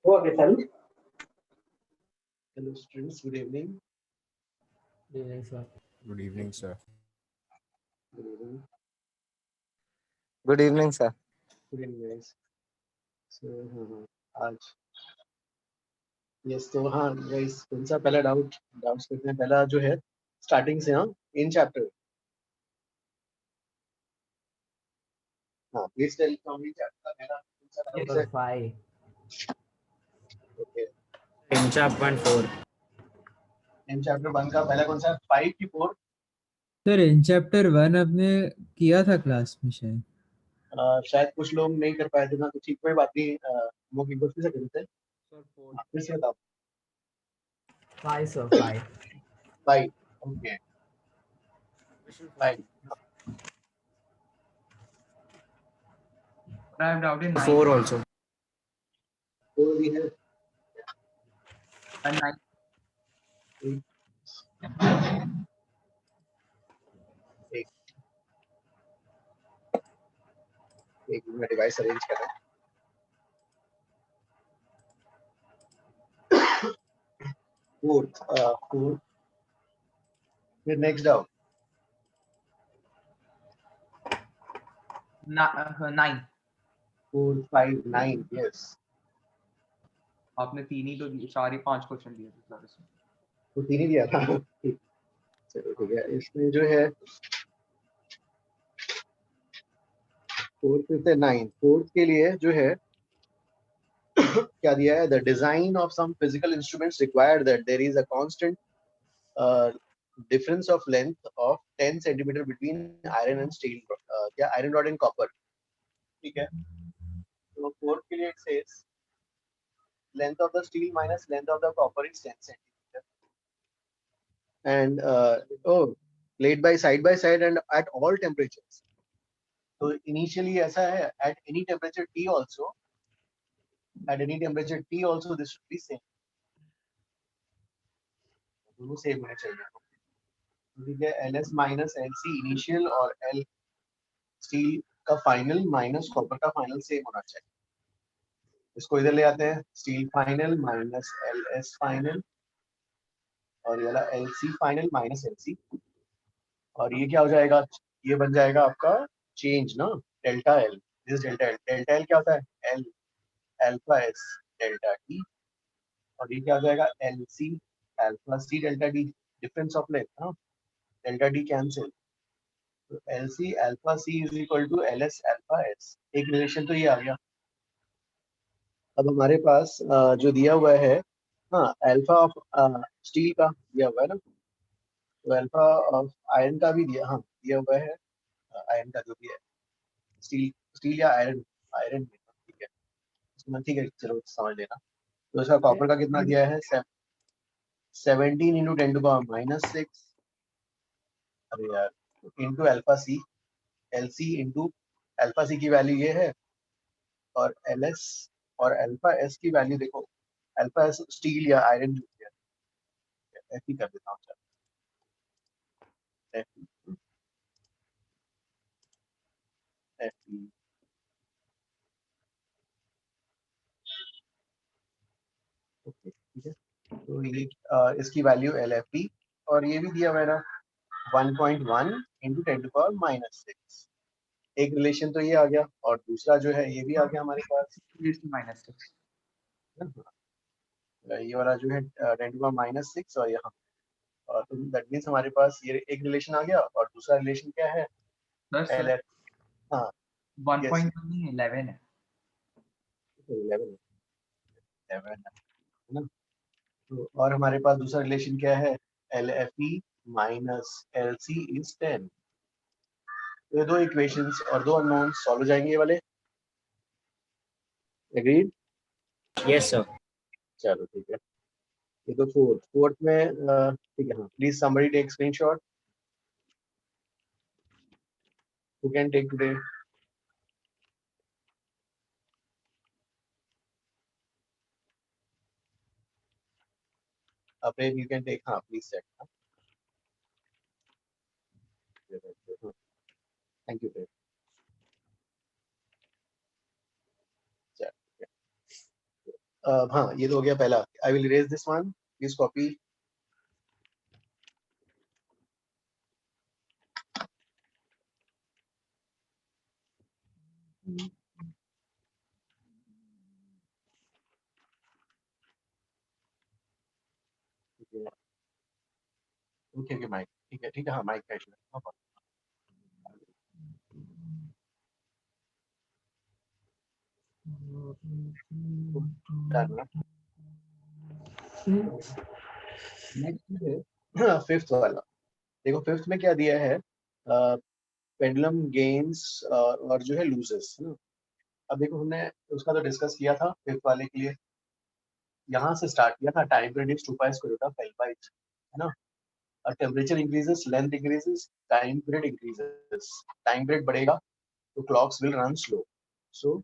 Okay, Sal. Hello, students. Good evening. Good evening, sir. Good evening, sir. Good evening. Good evening sir. Good evening, guys. So, आज yes तो हाँ guys कौन सा पहला doubts करते हैं. पहला जो है स्टार्टिंग से. हाँ, इन चैप्टर. हाँ, please tell from in chapter का पहला कौन सा डाउट है. Chapter 5. Okay. In chapter 4. In chapter 1 का पहला कौन सा 5 की 4. सर इन चैप्टर 1 आपने किया था क्लास में शायद. शायद कुछ लोग नहीं कर पाए थे ना, तो ठीक, कोई बात नहीं. वो एक बार फिर से करते हैं. Sir, 4. फिर से बताओ. 5, sir. 5. 5. Okay. 5. I have doubted 9 4 also. 4 भी है. and 9. 8. एक मिनट डिवाइस अरेंज कर रहा हूँ. 4. फिर नेक्स्ट डाउट. 9. 4, 5, 9. यस. आपने 3 ही तो 4 ही 5 क्वेश्चन दिए थे सर इसमें. तो 3 ही दिया था। ठीक, चलो ठीक है। इसमें जो है 4th 5th 9, 4th के लिए जो है क्या दिया है, the design of some physical instruments required that there is a constant difference of length of 10 centimetre between iron and steel, क्या आयरन रॉड एंड कॉपर। ठीक है, तो 4th के लिए it says length of the steel minus length of the copper is 10 centimeter and laid by side and at all temperatures. तो initially ऐसा है, at any temperature T also this should be same, दोनों same होने चाहिए। ठीक है, LS minus LC initial और L steel का फाइनल माइनस कॉपर का फाइनल सेम होना चाहिए। इसको इधर ले आते हैं, steel final minus LS final और ये वाला LC फाइनल माइनस LC, और ये क्या हो जाएगा, ये बन जाएगा आपका चेंज ना, delta L, this delta L। Delta L क्या होता है, L alpha S delta T, और ये क्या हो जाएगा LC alpha C delta D, difference of length ना, डेल्टा D कैंसिल, तो LC alpha C is equal to LS alpha S। एक रिलेशन तो ये आ गया। अब हमारे पास जो दिया हुआ है, हाँ अल्फा ऑफ स्टील का दिया हुआ है ना, तो अल्फा ऑफ आयरन का भी दिया, हाँ दिया हुआ है, आयरन का जो भी है, स्टील या आयरन, आयरन में, ठीक है इसमें, ठीक है चलो समझ लेना। तो इसका कॉपर का कितना दिया है, 17 इंटू 10 टू पावर माइनस 6, अरे यार, इंटू अल्फा सी, LC इंटू अल्फा सी की वैल्यू ये है, और LS और अल्फा S की वैल्यू देखो, अल्फा S स्टील या आयरन जो है, ऐसे ही कर देता हूँ चलो, ओके ठीक है। तो ये इसकी वैल्यू LFP, और ये भी दिया हुआ है ना 1.1 इंटू 10 टू पावर माइनस 6। एक रिलेशन तो ये आ गया, और दूसरा जो है ये भी आ गया हमारे पास -6। ये वाला जो है 10 टू पावर माइनस 6, और यहाँ, और तो दैट मींस हमारे पास ये एक रिलेशन आ गया, और दूसरा रिलेशन क्या है, LF, हाँ 1.1 नहीं 11 है। 11 है ना। तो और हमारे पास दूसरा रिलेशन क्या है, LFE माइनस LC इज 10। ये दो इक्वेशंस और दो अननोन्स सॉल्व हो जाएंगे ये वाले, एग्रीड। Yes, sir. चलो ठीक है, ये तो फोर्थ में ठीक है, हाँ please somebody take screenshot, who can take today. Prem you can take, हाँ please set, thank you Prem. हाँ ये तो हो गया पहला, I will erase this one, please copy. Okay okay Mike, ठीक है हाँ माइक का इशू है, नेक्स्ट है फिफ्थ वाला। देखो फिफ्थ में क्या दिया है, पेंडुलम गेन्स और जो है लूजेस है ना। अब देखो हमने उसका तो डिस्कस किया था फिफ्थ वाले के लिए, यहाँ से स्टार्ट किया था, time period is 2 pi square root of L by H, है ना। Temperature increases, length increases, time period increases, time period बढ़ेगा तो clocks will run slow, so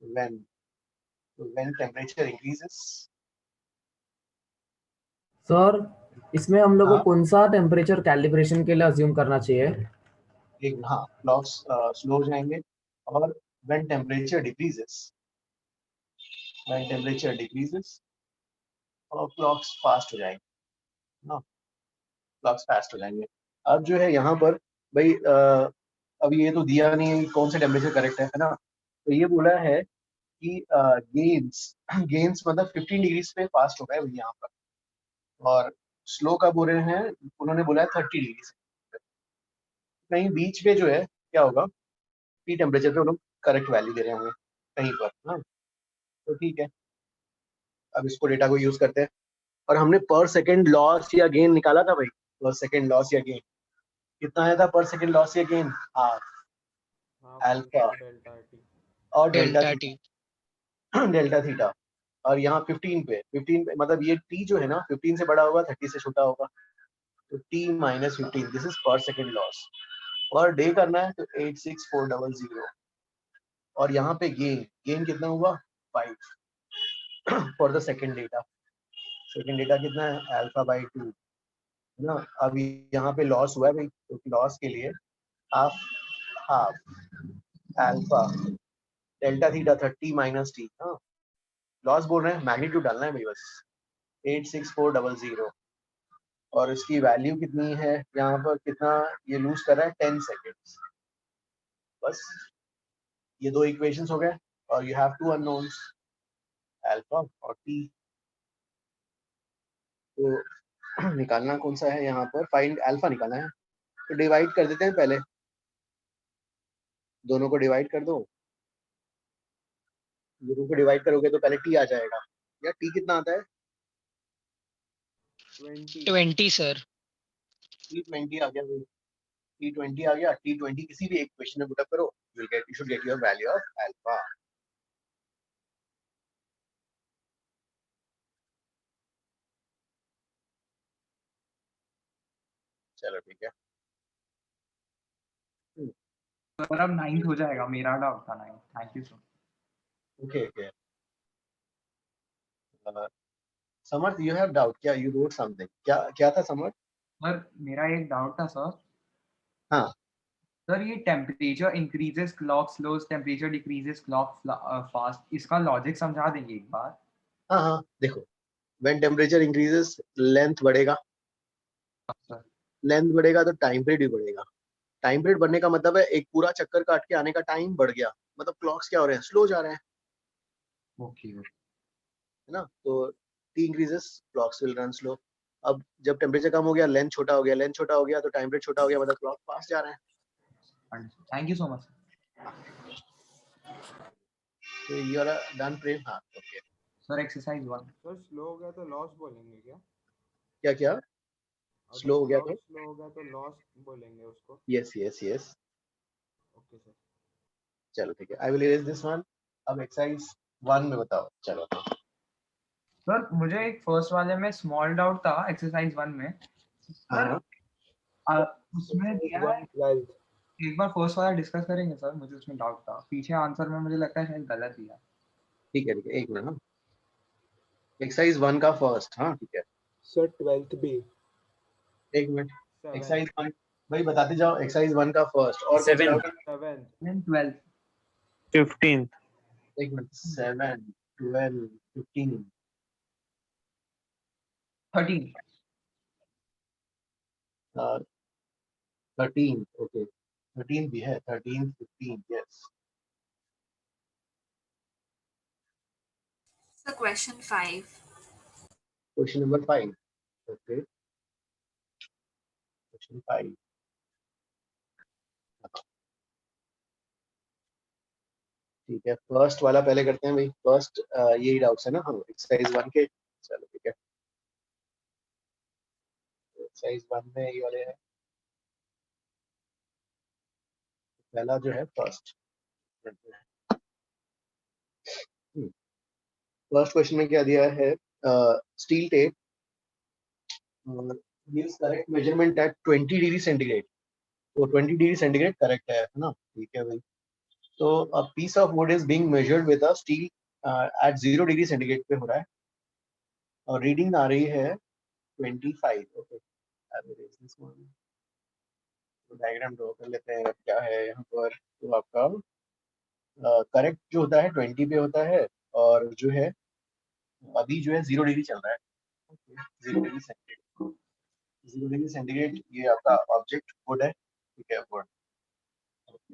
when temperature increases. Sir इसमें हम लोग को हाँ कौन सा टेम्परेचर कैलिब्रेशन के लिए अज्यूम करना चाहिए? एक, हाँ क्लॉक्स स्लो हो जाएंगे, और व्हेन टेम्परेचर डिक्रीजेस और क्लॉक्स फास्ट हो जाएंगे ना, क्लॉक्स फास्ट हो जाएंगे। अब जो है यहाँ पर भाई अभी ये तो दिया नहीं है कौन सा टेम्परेचर करेक्ट है ना, तो ये बोला है कि गेन्स मतलब 15 डिग्रीज पे फास्ट हो गए यहाँ पर, और स्लो कब हो रहे हैं, उन्होंने बोला है 30 डिग्री से, कहीं बीच पे जो है क्या होगा, टी टेम्परेचर पे वो लोग करेक्ट वैल्यू दे रहे होंगे कहीं पर। हाँ तो ठीक है, अब इसको डेटा को यूज करते हैं। और हमने पर सेकेंड लॉस या गेन निकाला था भाई, पर सेकेंड लॉस या गेन कितना आया था, पर सेकेंड लॉस या gain half alpha delta T. और delta delta T. Delta theta. और यहाँ 15 पे मतलब ये टी जो है ना 15 से बड़ा होगा 30 से छोटा होगा, तो टी माइनस 15, दिस इज पर सेकेंड लॉस। पर डे करना है तो 86400, और यहाँ पे गेन, गेन कितना हुआ 5 for the second data. Second data कितना है अल्फा बाई 2 है ना। अब यहाँ पे लॉस हुआ है भाई, तो लॉस के लिए half half alpha delta theta 30 minus T. हाँ लॉस बोल रहे हैं, मैग्नीट्यूड डालना है भाई बस 86400, और इसकी वैल्यू कितनी है यहाँ पर, कितना ये लूज कर रहा है 10 सेकेंड्स। बस ये दो इक्वेशंस हो गए, और you have two unknowns alpha और टी। तो निकालना कौन सा है यहाँ पर, फाइंड अल्फा निकालना है, तो डिवाइड कर देते हैं पहले, दोनों को डिवाइड कर दो। दोनों को डिवाइड करोगे तो पहले टी आ जाएगा, या टी कितना आता है 20 सर। T20 आ गया भाई, T20 आ गया। T20 किसी भी एक क्वेश्चन में पुट अप करो, you should get your value of alpha। चलो ठीक है। सर अब 9th हो जाएगा, मेरा डाउट था 9th। Thank you sir. Okay okay, Samarth you have doubt, क्या यू रोट समथिंग, क्या क्या था समर्थ? सर मेरा एक डाउट था सर। हाँ सर ये temperature increases clock slows, temperature decreases clock fast, इसका लॉजिक समझा देंगे एक बार? हाँ हाँ देखो, व्हेन टेम्परेचर इंक्रीजेस लेंथ बढ़ेगा, सर लेंथ बढ़ेगा तो टाइम पीरियड भी बढ़ेगा। टाइम पीरियड बढ़ने का मतलब है एक पूरा चक्कर काट के आने का टाइम बढ़ गया, मतलब क्लॉक्स क्या हो रहे हैं, स्लो जा रहे हैं, ओके। है ना। तो T increases clocks will run slow. अब जब टेम्परेचर कम हो गया, लेंथ छोटा हो गया, लेंथ छोटा हो गया तो टाइम पीरियड छोटा हो गया, मतलब क्लॉक फास्ट जा रहे हैं। Thank you so much. तो यू आर डन प्रेम? हाँ okay. Sir exercise 1। Sir slow हो गया तो लॉस बोलेंगे क्या? क्या क्या स्लो हो गया तो? स्लो हो गया तो लॉस बोलेंगे उसको। Yes yes yes, okay sir. चलो ठीक है, आई विल इरेज दिस वन। अब एक्सरसाइज 1 में बताओ, चलो। सर मुझे एक फर्स्ट वाले में स्मॉल डाउट था, एक्सरसाइज 1 में। सर उसमें दिया है, 12th। एक बार फर्स्ट वाला डिस्कस करेंगे सर, मुझे उसमें डाउट था, पीछे आंसर में मुझे लगता है शायद गलत दिया। ठीक है एक मिनट। हाँ एक्सरसाइज 1 का फर्स्ट, हाँ ठीक है सर 12th भी। एक मिनट। 7th। एक्सरसाइज 1 भाई बताते जाओ, एक्सरसाइज 1 का फर्स्ट और कुछ 7th। Doubt? 7th। 12th। 15th। एक मिनट, 7 12 15 13। 13 ओके, 13 भी है, 13 15 yes. So question 5. Question number 5 okay, question 5 ठीक है। फर्स्ट वाला पहले करते हैं भाई, फर्स्ट यही डाउट्स है ना हम एक्सरसाइज 1 के। चलो ठीक है, एक्सरसाइज 1 में ये वाले हैं। पहला जो है फर्स्ट, फर्स्ट क्वेश्चन में क्या दिया है, steel tape gives correct measurement at 20 degree centigrade. तो 20 डिग्री सेंटीग्रेड करेक्ट है ना, ठीक है भाई। तो a piece of wood is being measured with a steel at 0 degree centigrade पे हो रहा है, और रीडिंग आ रही है 25। ओके डायग्राम ड्रॉ कर लेते हैं, क्या है यहाँ पर। तो आपका करेक्ट जो होता है 20 पे होता है, और जो है अभी जो है 0 डिग्री चल रहा है, 0 डिग्री सेंटीग्रेड। 0 डिग्री सेंटीग्रेड ये आपका ऑब्जेक्ट वुड है, ठीक है वुड।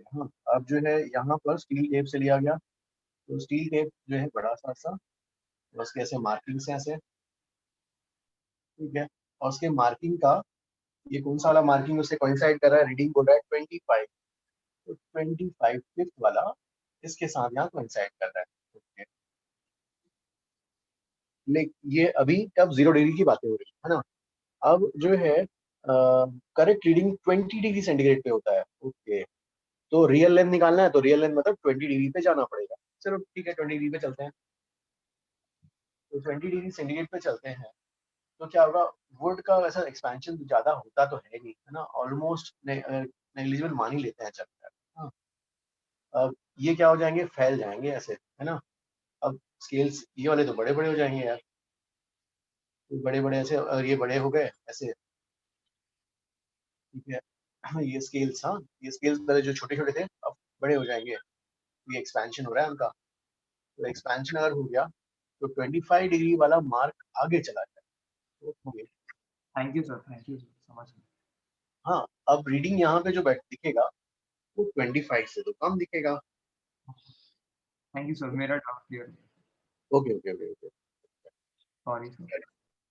हाँ अब जो है यहाँ पर स्टील टेप से लिया गया, तो स्टील टेप जो है बड़ा सा, उसके ऐसे मार्किंग्स हैं ऐसे, ठीक है। और उसके मार्किंग का ये कौन सा वाला मार्किंग उससे कोइंसाइड कर रहा है, रीडिंग बोल रहा है 25, तो 25 फिफ्थ वाला इसके साथ यहाँ कोइंसाइड कर रहा है। ओके, ये अभी अब 0 डिग्री की बातें हो रही है ना। अब जो है करेक्ट रीडिंग 20 डिग्री सेंटीग्रेड पे होता है। ओके, तो रियल लेंथ निकालना है तो रियल लेंथ मतलब 20 डिग्री पे जाना पड़ेगा। चलो ठीक है, 20 डिग्री पे चलते हैं। तो 20 डिग्री सेंटीग्रेड पे चलते हैं तो क्या होगा, वुड का वैसा एक्सपेंशन ज्यादा होता तो है नहीं, है ना, ऑलमोस्ट नेग्लिजिबल मान ही लेते हैं, चलता है। हाँ, अब ये क्या हो जाएंगे, फैल जाएंगे ऐसे, है ना। अब स्केल्स ये वाले तो बड़े बड़े हो जाएंगे यार, बड़े बड़े ऐसे, और ये बड़े हो गए ऐसे, ठीक है। ये स्केल्स, हाँ ये स्केल्स पहले जो छोटे छोटे थे अब बड़े हो जाएंगे, ये एक्सपेंशन हो रहा है उनका। तो एक्सपेंशन अगर हो गया तो 25 डिग्री वाला मार्क आगे चला जाए। ओके, थैंक यू सर, समझ गया। हाँ, अब रीडिंग यहाँ पे जो बैठ दिखेगा वो 25 से तो कम दिखेगा। थैंक यू सर, मेरा doubt clear. Okay okay okay okay sorry sir.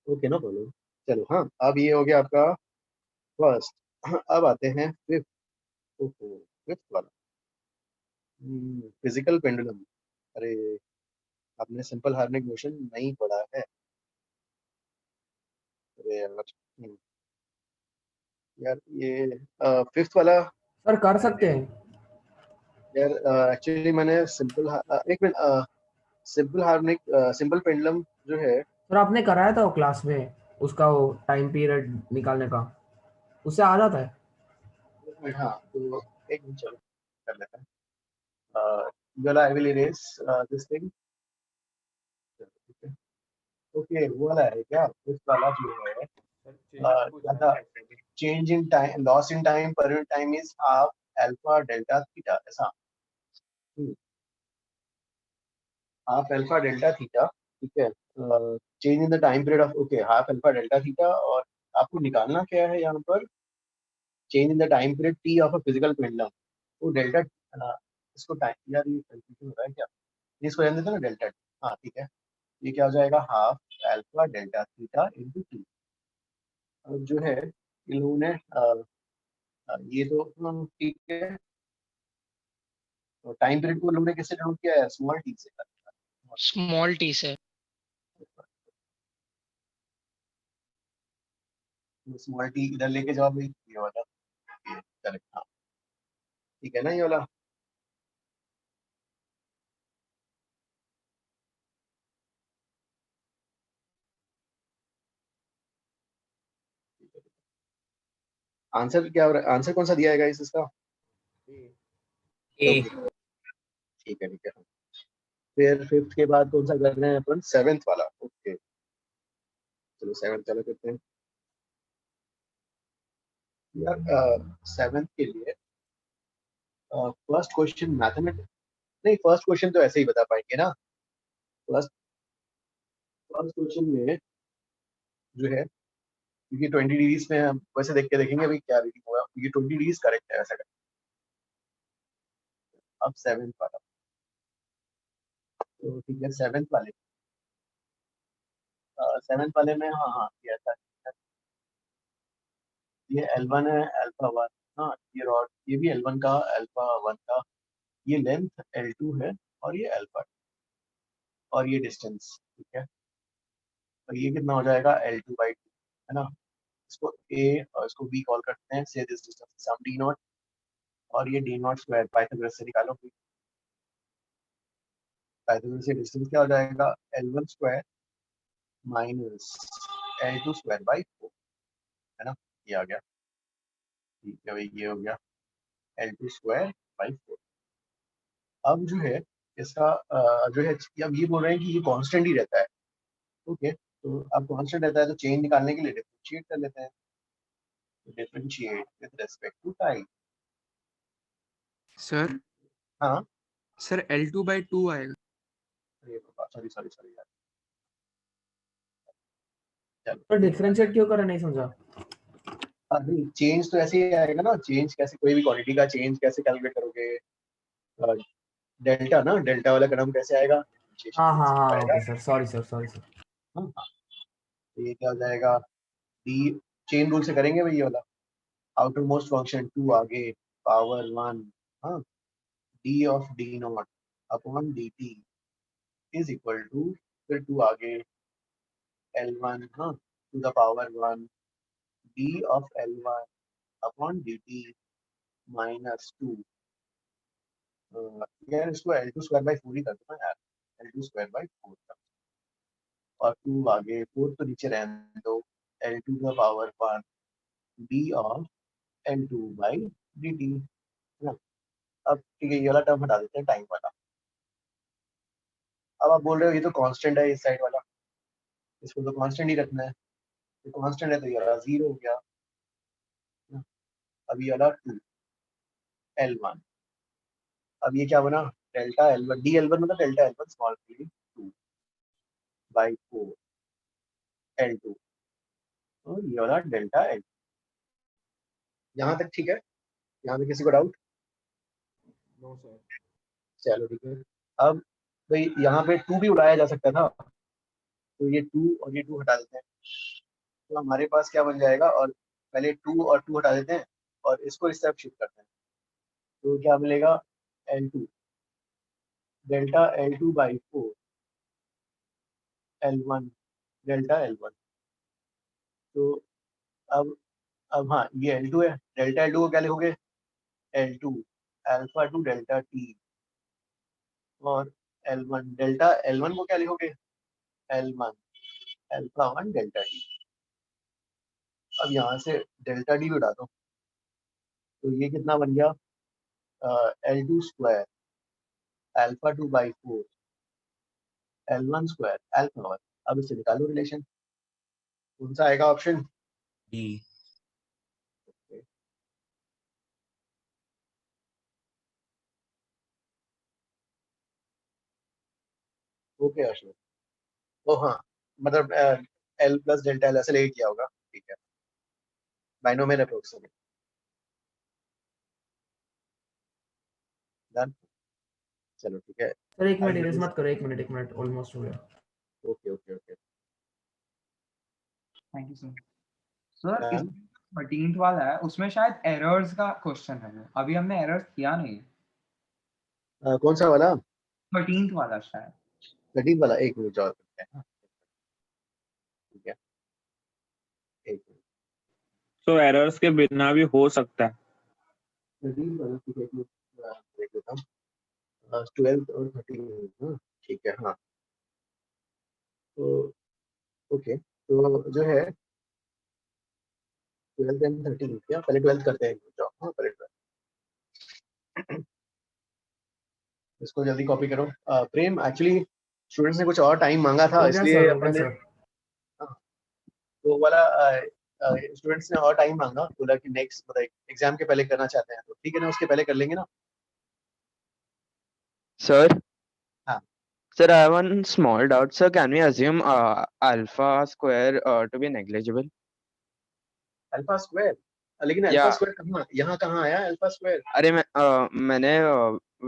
Okay, no problem. चलो हाँ, अब ये हो गया आपका फर्स्ट। अब आते हैं फिफ्थ। ओहो, फिफ्थ वाला फिजिकल पेंडुलम। अरे, आपने सिंपल हार्मोनिक मोशन नहीं पढ़ा है। अरे यार, यार ये फिफ्थ वाला, सर कर सकते हैं। यार एक्चुअली मैंने सिंपल, एक minute, simple harmonic, simple pendulum जो है, सर आपने कराया था वो क्लास में, उसका वो टाइम पीरियड निकालने का, उससे आ जाता है। हाँ तो एक मिनट चलो कर लेते हैं। वाला आई will erase this thing. Okay, वो वाला है क्या, फिफ्थ वाला जो है, सर चेंज पूछ रहा ज्यादा है। change in time, loss in time per unit time is half alpha delta theta, ऐसा। half alpha delta theta, ठीक है। Change in the time period of, okay, half alpha delta theta. और आपको निकालना क्या है यहाँ पर, change in the time period T of a physical pendulum. वो डेल्टा, इसको टाइम, यार ये कंफ्यूजन हो रहा है क्या, इसको रहने देते ना डेल्टा। हाँ ठीक है, ये क्या हो जाएगा, half alpha delta theta into T. अब जो है इन लोगों ने ये तो ठीक है, तो टाइम पीरियड को लोगों ने किससे डिनोट किया है, स्मॉल टी से। स्मॉल टी से। स्मॉल टी इधर लेके जाओ भाई, ये वाला, ये करेक्ट, हाँ ठीक है ना, ये वाला। आंसर क्या हो रहा है, आंसर कौन सा दिया है गाइस इसका, ए। ठीक है ठीक है। फिर फिफ्थ के बाद कौन सा कर रहे हैं अपन, सेवेंथ वाला। ओके, चलो सेवेंथ चलो करते हैं यार। सेवेंथ के लिए फर्स्ट क्वेश्चन मैथमेटिक्स, नहीं फर्स्ट क्वेश्चन तो ऐसे ही बता पाएंगे ना। फर्स्ट फर्स्ट क्वेश्चन में जो है, क्योंकि 20 डिग्रीज में हम वैसे देख के देखेंगे भाई क्या रीडिंग होगा, क्योंकि 20 डिग्रीज करेक्ट है वैसा। अब सेवेंथ वाला, तो ठीक है सेवेंथ वाले, सेवेंथ वाले में, हाँ हाँ ये ऐसा, ये L1 है, अल्फा 1, हाँ ये रॉड, ये भी L1 का, अल्फा 1 का, ये लेंथ L2 है, और ये अल्फा, और ये डिस्टेंस, ठीक है। और ये कितना हो जाएगा, L2/2, है ना। इसको A और इसको B कॉल करते हैं, say this distance some D naught, और ये D नॉट स्क्वायर पाइथागोरस से निकालो। पाइथागोरस से डिस्टेंस क्या हो जाएगा, L1 square minus L2 square by 4, है ना, ये आ गया, ठीक है भाई, ये हो गया L2 स्क्वायर बाई 4। अब जो है इसका जो है, अब ये बोल रहे हैं कि ये कांस्टेंट ही रहता है। ओके, तो अब कांस्टेंट रहता है तो चेंज निकालने के लिए डिफरेंशिएट कर लेते हैं, differentiate with respect to time. Sir हाँ, सर L2/2 आएगा। अरे बाबा, सॉरी सॉरी सॉरी यार, चलो तो डिफरेंशिएट क्यों करें, नहीं समझा। अभी चेंज तो ऐसे ही आएगा ना, चेंज कैसे, कोई भी क्वांटिटी का चेंज कैसे कैलकुलेट करोगे, डेल्टा ना, डेल्टा वाला कदम कैसे आएगा, हाँ हाँ हाँ, आएगा। Okay sir, sorry sir, sorry sir. हाँ, तो ये क्या हो जाएगा, डी चेन रूल से करेंगे भाई ये वाला, आउटर मोस्ट फंक्शन 2 आगे पावर 1, हाँ, D of D naught upon D T is equal to, फिर 2 आगे L1, हाँ, to the power 1 D of L1 upon D T minus 2, यार इसको L2 स्क्वायर बाई 4 ही कर दो ना यार, L2 स्क्वायर बाई 4 कर, और 2 आगे 4 तो नीचे रहने दो, L2 का power 1 D of L2 by D T, है ना। अब ठीक है, ये वाला टर्म हटा देते हैं, टाइम वाला। अब आप बोल रहे हो ये तो कांस्टेंट है इस साइड वाला, इसको तो कांस्टेंट ही रखना है, तो कांस्टेंट है तो ये वाला 0 हो गया, है ना। अब ये वाला 2 L1, अब ये क्या बना, डेल्टा L1 डी L1 मतलब delta L1 small p 2 by 4 L2, और ये वाला डेल्टा L, यहाँ तक ठीक है, यहाँ पे किसी को डाउट? No sir. चलो ठीक है। अब भाई यहाँ पे 2 भी उड़ाया जा सकता था, तो ये 2 और ये 2 हटा देते हैं, तो हमारे पास क्या बन जाएगा, और पहले 2 और 2 हटा देते हैं और इसको इस तरफ शिफ्ट करते हैं, तो क्या मिलेगा, L2 delta L2 by 4 L1 delta L1, तो अब हाँ ये L2 है, डेल्टा L2 को क्या लिखोगे, L2 अल्फा 2 डेल्टा T, और L1 डेल्टा L1 को क्या लिखोगे, L1 अल्फा 1 डेल्टा T। अब यहाँ से डेल्टा डी उड़ा दो, तो ये कितना बन गया, L2 square alpha 2 by 4 L1 square alpha 1। अब इससे निकालो रिलेशन, कौन सा आएगा ऑप्शन डी। ओके अशोक, ओ हाँ, मतलब L प्लस डेल्टा L ऐसे लेके किया होगा, ठीक है, बाइनोमियल अप्रोक्सीमेट डन। चलो ठीक है, सर एक मिनट इरेज मत करो, एक मिनट ऑलमोस्ट हो गया। Okay okay okay, thank you sir. Sir इस 13th वाला है, उसमें शायद एरर्स का क्वेश्चन है, अभी हमने एरर्स किया नहीं है। कौन सा वाला, 13th वाला शायद। 13 वाला, एक मिनट और करते हैं, ठीक है, एक मिनट, तो एरर्स के बिना भी हो सकता है। 13 वाला ठीक है, देख लेता हूँ, 12 और 13, हाँ ठीक है, हाँ, तो ओके, तो जो है 12 एंड 13, क्या पहले 12 करते हैं, जाओ, हाँ पहले 12, इसको जल्दी कॉपी करो। प्रेम, एक्चुअली स्टूडेंट्स ने कुछ और टाइम मांगा था, हो गया इसलिए सर, हो गया अपन ने सर। वो वाला स्टूडेंट्स ने और टाइम मांगा, बोला कि नेक्स्ट मतलब एग्जाम के पहले करना चाहते हैं, तो ठीक है ना, उसके पहले कर लेंगे ना। Sir, हाँ sir, I have one small doubt. Sir, can we assume alpha square to be negligible? Alpha square, लेकिन या अल्फा स्क्वायर कहाँ, यहाँ कहाँ आया अल्फा स्क्वायर? अरे मैंने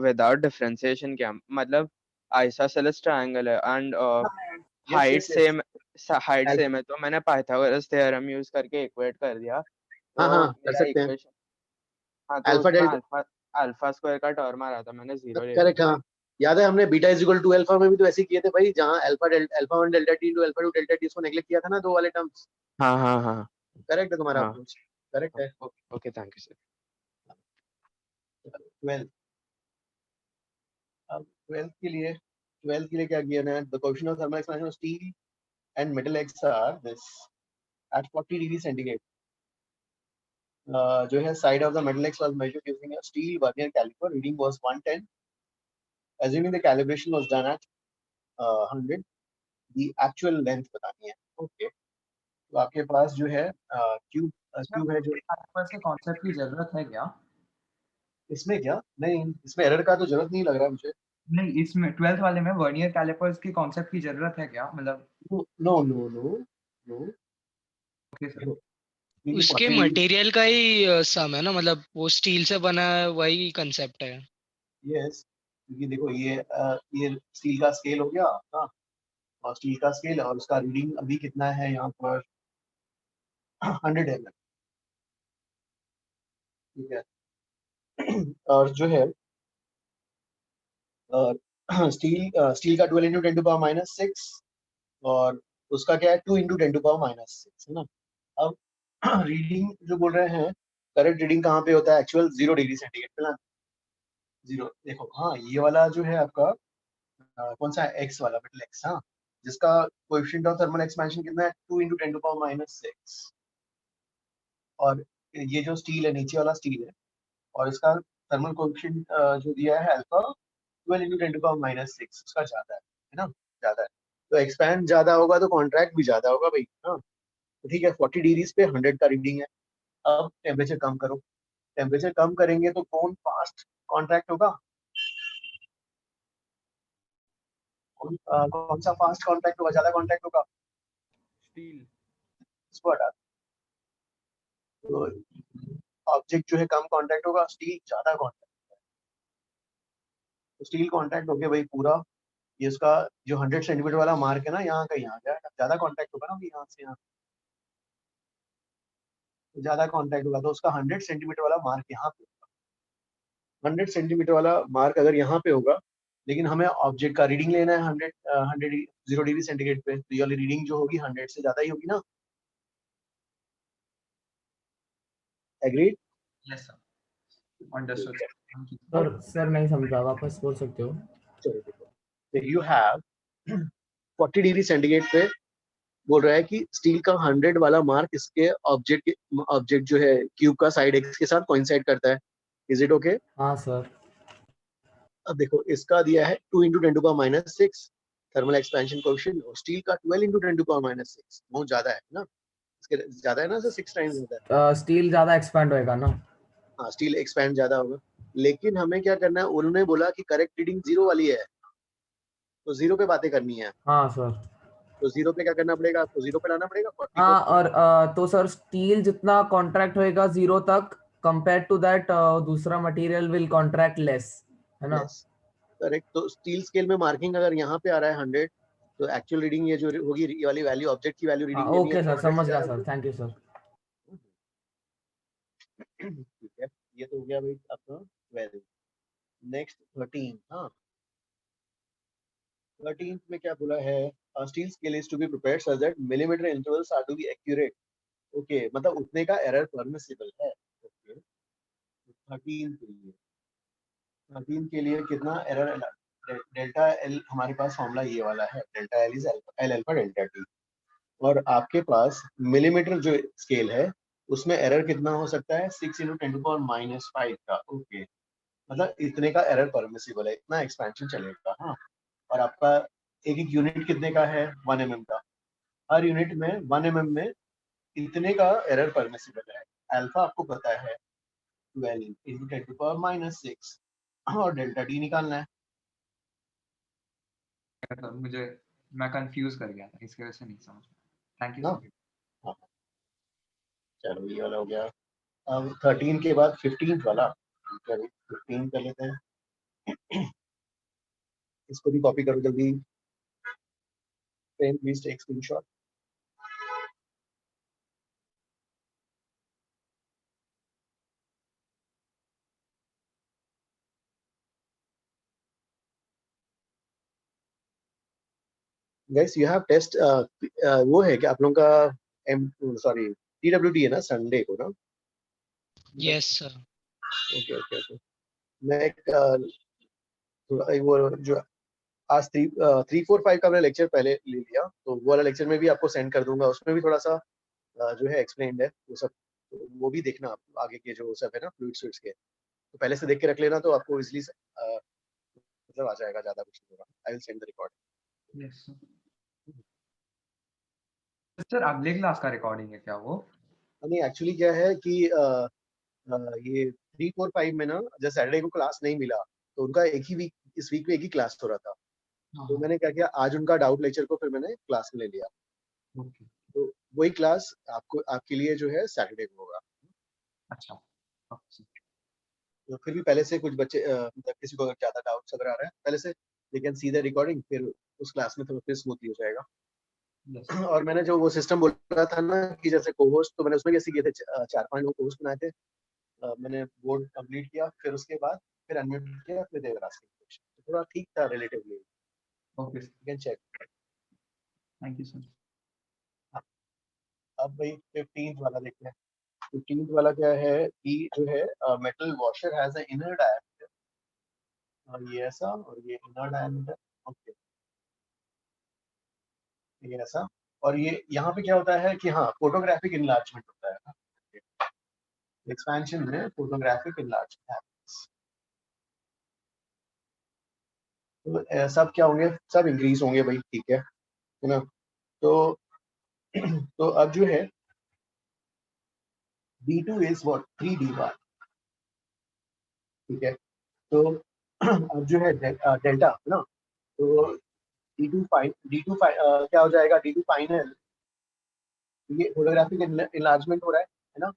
विदाउट डिफरेंशिएशन किया, मतलब आइसोसेलेस ट्रायंगल है एंड हाइट सेम है, तो मैंने पाइथागोरस थ्योरम यूज करके इक्वेट कर दिया, हाँ तो हाँ कर मेरा सकते हैं, इक्वेशन, हाँ, तो अल्फा उसमें डेल्टा, अल्फा स्क्वायर का टर्म आ रहा था, मैंने 0 ले लिया। करेक्ट, हाँ याद है, हमने beta is equal to alpha में भी तो ऐसे ही किए थे भाई, जहाँ alpha 1 delta T into alpha 2 delta T, इसको नेगलेक्ट किया था ना, दो वाले टर्म्स। हाँ हाँ हाँ करेक्ट है तुम्हारा हाँ, अप्रोच, करेक्ट है। Okay, thank you sir. 12, अब 12 के लिए क्या किया है, the coefficient of thermal expansion of steel and metal X are this at 40 degree centigrade, जो है side of the metal X was measured using a steel vernier caliper, reading was 110, assuming the calibration was done at 100, the actual length बतानी है। Okay, तो आपके पास जो है cube है जो, कैलिपर्स के कॉन्सेप्ट की जरूरत है क्या? इसमें क्या नहीं, इसमें एरर का तो जरूरत नहीं लग रहा मुझे। नहीं, इसमें 12th वाले में वर्नियर कैलिपर्स के कॉन्सेप्ट की जरूरत है क्या, मतलब? No no no no, okay sir. उसके मटेरियल का ही सम है ना, मतलब वो स्टील से बना है, वही कंसेप्ट है। यस, क्योंकि देखो ये स्टील का स्केल हो गया, हाँ, और स्टील का स्केल और उसका रीडिंग अभी कितना है यहाँ पर 100 ml, ठीक है। और जो है स्टील का 12 इंटू 10 टू पावर -6 और उसका क्या है 2 इंटू 10 टू पावर -6 है ना। अब रीडिंग जो बोल रहे हैं, करेक्ट रीडिंग कहाँ पे होता है, एक्चुअल 0 डिग्री सेंटीग्रेड पे ना। 0 देखो, हाँ ये वाला जो है आपका कौन सा है, एक्स वाला, मिडिल एक्स, हाँ, जिसका कोएफिशिएंट ऑफ थर्मल एक्सपेंशन कितना है 2 इंटू 10 टू पावर -6। और ये जो स्टील है, नीचे वाला स्टील है, और इसका थर्मल कोएफिशिएंट जो दिया है अल्फा 12 इंटू 10 टू पावर -6, उसका ज्यादा है ना, ज्यादा है। तो एक्सपैंड ज्यादा होगा तो कॉन्ट्रैक्ट भी ज्यादा होगा भाई, हाँ। तो ठीक है, 40 डिग्रीज पे 100 का रीडिंग है। अब टेम्परेचर कम करो, टेम्परेचर कम करेंगे तो कौन फास्ट कॉन्ट्रैक्ट होगा, कौन सा फास्ट कॉन्ट्रैक्ट होगा, ज्यादा कॉन्ट्रैक्ट होगा, स्टील। इसको हटा दो। तो ऑब्जेक्ट जो है कम कॉन्ट्रैक्ट होगा, स्टील ज्यादा कॉन्ट्रैक्ट। तो स्टील कॉन्ट्रैक्ट हो गया भाई पूरा, ये उसका जो 100 सेंटीमीटर वाला मार्क है ना, यहाँ का यहाँ जाएगा, ज्यादा कॉन्ट्रैक्ट होगा ना यहाँ से यहाँ, तो ज्यादा कॉन्ट्रैक्ट होगा तो उसका 100 सेंटीमीटर वाला मार्क यहाँ पे होगा। 100 सेंटीमीटर वाला मार्क अगर यहाँ पे होगा, लेकिन हमें ऑब्जेक्ट का रीडिंग लेना है 100 0 डिग्री सेंटीग्रेड पे, तो ये वाली रीडिंग जो होगी 100 से ज्यादा ही होगी ना। Agreed? Yes sir, understood. Sir नहीं समझा, वापस बोल सकते हो? चलो देखो, यू हैव 40 डिग्री सेंटीग्रेड पे बोल रहा है कि स्टील का 100 वाला मार्क इसके ऑब्जेक्ट जो है क्यूब का साइड एक्स के साथ कोइंसाइड करता है। Is it okay? हाँ सर। अब देखो, इसका दिया है 2 into 10 to power -6 thermal expansion coefficient, और स्टील का 12 इंटू 10 टू पावर -6, बहुत ज्यादा है ना, इसके ज्यादा है ना सर, 6 टाइम्स होता है। स्टील ज्यादा एक्सपैंड होएगा ना? हाँ, स्टील एक्सपैंड ज्यादा होगा, लेकिन हमें क्या करना है, उन्होंने बोला कि करेक्ट रीडिंग 0 वाली है, तो 0 पे बातें करनी है। हाँ सर। तो 0 पे क्या करना पड़ेगा, आपको 0 पे लाना पड़ेगा 40 हाँ, को। और तो सर स्टील जितना कॉन्ट्रैक्ट होएगा 0 तक, कंपेयर टू दैट दूसरा मटेरियल विल कॉन्ट्रैक्ट लेस, है ना? करेक्ट। तो स्टील स्केल में मार्किंग अगर यहाँ पे आ रहा है 100, तो एक्चुअल रीडिंग ये जो होगी, ये वाली वैल्यू ऑब्जेक्ट की वैल्यू रीडिंग लेनी है ओके तो सर, 100 से समझ गया ज्यादा सर, थैंक यू सर। होगी। ठीक है, ये तो हो गया भाई आपका वैल्यू। नेक्स्ट 13, हाँ 13 में क्या बोला है, steel scale is to be prepared such that millimetre intervals are to be accurate. Okay, मतलब उतने का एरर परमिसिबल है। ओके, 13 के लिए, 13 के लिए कितना एरर, डेल्टा एल हमारे पास फॉर्मूला ये वाला है, delta L is L alpha delta T, और आपके पास मिलीमीटर जो स्केल है उसमें एरर कितना हो सकता है, 6 इंटू 10 टू पावर -5 का। ओके, मतलब इतने का एरर परमिसिबल है, इतना एक्सपेंशन चलेगा, हाँ। और आपका एक एक यूनिट कितने का है, 1 mm का, हर यूनिट में 1 mm में इतने का एरर परमिसिबल है। अल्फा आपको पता है 12 इंटू 10 टू पावर -6, और डेल्टा टी निकालना है। सर मुझे, मैं कंफ्यूज कर गया था, इसकी वजह से नहीं समझ पाया। थैंक यू हाँ, सर। हाँ, चलो ये वाला हो गया। अब 13 के बाद 15 वाला, ठीक है, 15 कर लेते हैं। इसको भी कॉपी करो जल्दी, pen please take screenshot. Guys you have test, वो है कि आप लोगों का सॉरी TWT है ना संडे को ना? Yes sir. Okay okay okay. मैं एक वो जो आज 3-4-5 का मैंने लेक्चर पहले ले लिया, तो वो वाला लेक्चर में भी आपको सेंड कर दूंगा, उसमें भी थोड़ा सा जो है एक्सप्लेन्ड है वो सब, तो वो भी देखना आप, आगे के जो सब है ना फ्लूइड्स के, तो पहले से देख के रख लेना, तो आपको इजीली मतलब आ जाएगा, ज्यादा कुछ नहीं होगा। I will send the record. Yes sir, अगले क्लास का रिकॉर्डिंग है क्या वो? नहीं, एक्चुअली क्या है कि ये 3-4-5 में ना, जब सैटरडे को क्लास नहीं मिला, तो उनका एक ही वीक, इस वीक में एक ही क्लास हो रहा था, तो मैंने क्या किया, आज उनका डाउट लेक्चर को फिर मैंने क्लास में ले लिया, ओके, तो वही क्लास आपको, आपके लिए जो है सैटरडे को होगा। अच्छा। ओके। तो फिर भी पहले से कुछ बच्चे मतलब किसी को अगर ज्यादा डाउट्स अगर आ रहा है, पहले से they can see the recording, फिर उस क्लास में तो फिर स्मूथली हो जाएगा। Yes. और मैंने जो वो सिस्टम बोला था ना कि जैसे कोहोस्ट, तो मैंने उसमें कैसे किए थे, 4-5 लोग कोहोस्ट बनाए थे। मैंने बोर्ड कंप्लीट किया, फिर उसके बाद फिर अनम्यूट किया, फिर देवर आस्किंग क्वेश्चन, तो थोड़ा ठीक था relatively. Okay, sir. You can check. Thank you, sir. अब भाई 15th वाला देखते हैं। 15th वाला क्या है कि जो है metal washer has a inner diameter, और ये ऐसा, और ये इनर डायमीटर, ओके, ये ऐसा। और ये यहाँ पे क्या होता है कि हाँ, फोटोग्राफिक इनलार्जमेंट होता है, एक्सपेंशन में फोटोग्राफिक इनलार्जमेंट। तो सब क्या होंगे, सब इंक्रीज होंगे भाई, ठीक है ना। तो तो अब जो है D2 इज व्हाट 3D1, ठीक है। तो अब जो है डेल्टा है ना, तो D2 क्या हो जाएगा, D2 फाइनल, ये फोटोग्राफिक इनलार्जमेंट हो रहा है ना।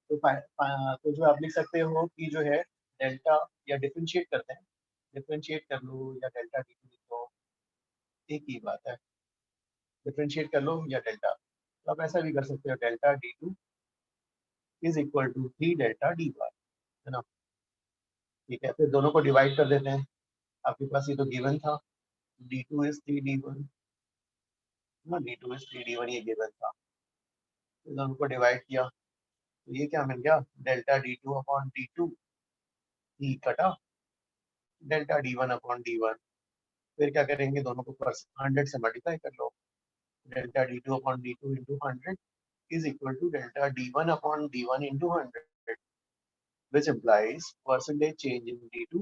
तो तो जो आप लिख सकते हो कि जो है डेल्टा, या डिफरेंशिएट करते हैं, डिफरेंशिएट कर लो या डेल्टा D2 लिखो, एक ही बात है, डिफरेंशिएट कर लो या डेल्टा। तो आप ऐसा भी कर सकते हो, delta D2 is equal to 3 delta D1, है ना, ठीक है। फिर दोनों को डिवाइड कर देते हैं, आपके पास ये तो गिवन था, D2 इज 3D1 ना, D2 इज 3D1 ये गिवन था, फिर दोनों को डिवाइड किया, तो ये क्या मिल गया, डेल्टा D2 अपॉन D2, ई कटा डेल्टा D1 अपॉन D1। फिर क्या करेंगे, दोनों को 100 से मल्टीप्लाई कर लो, delta D2 upon D2 into 100 is equal to delta D1 upon D1 into 100, which implies percentage change in D2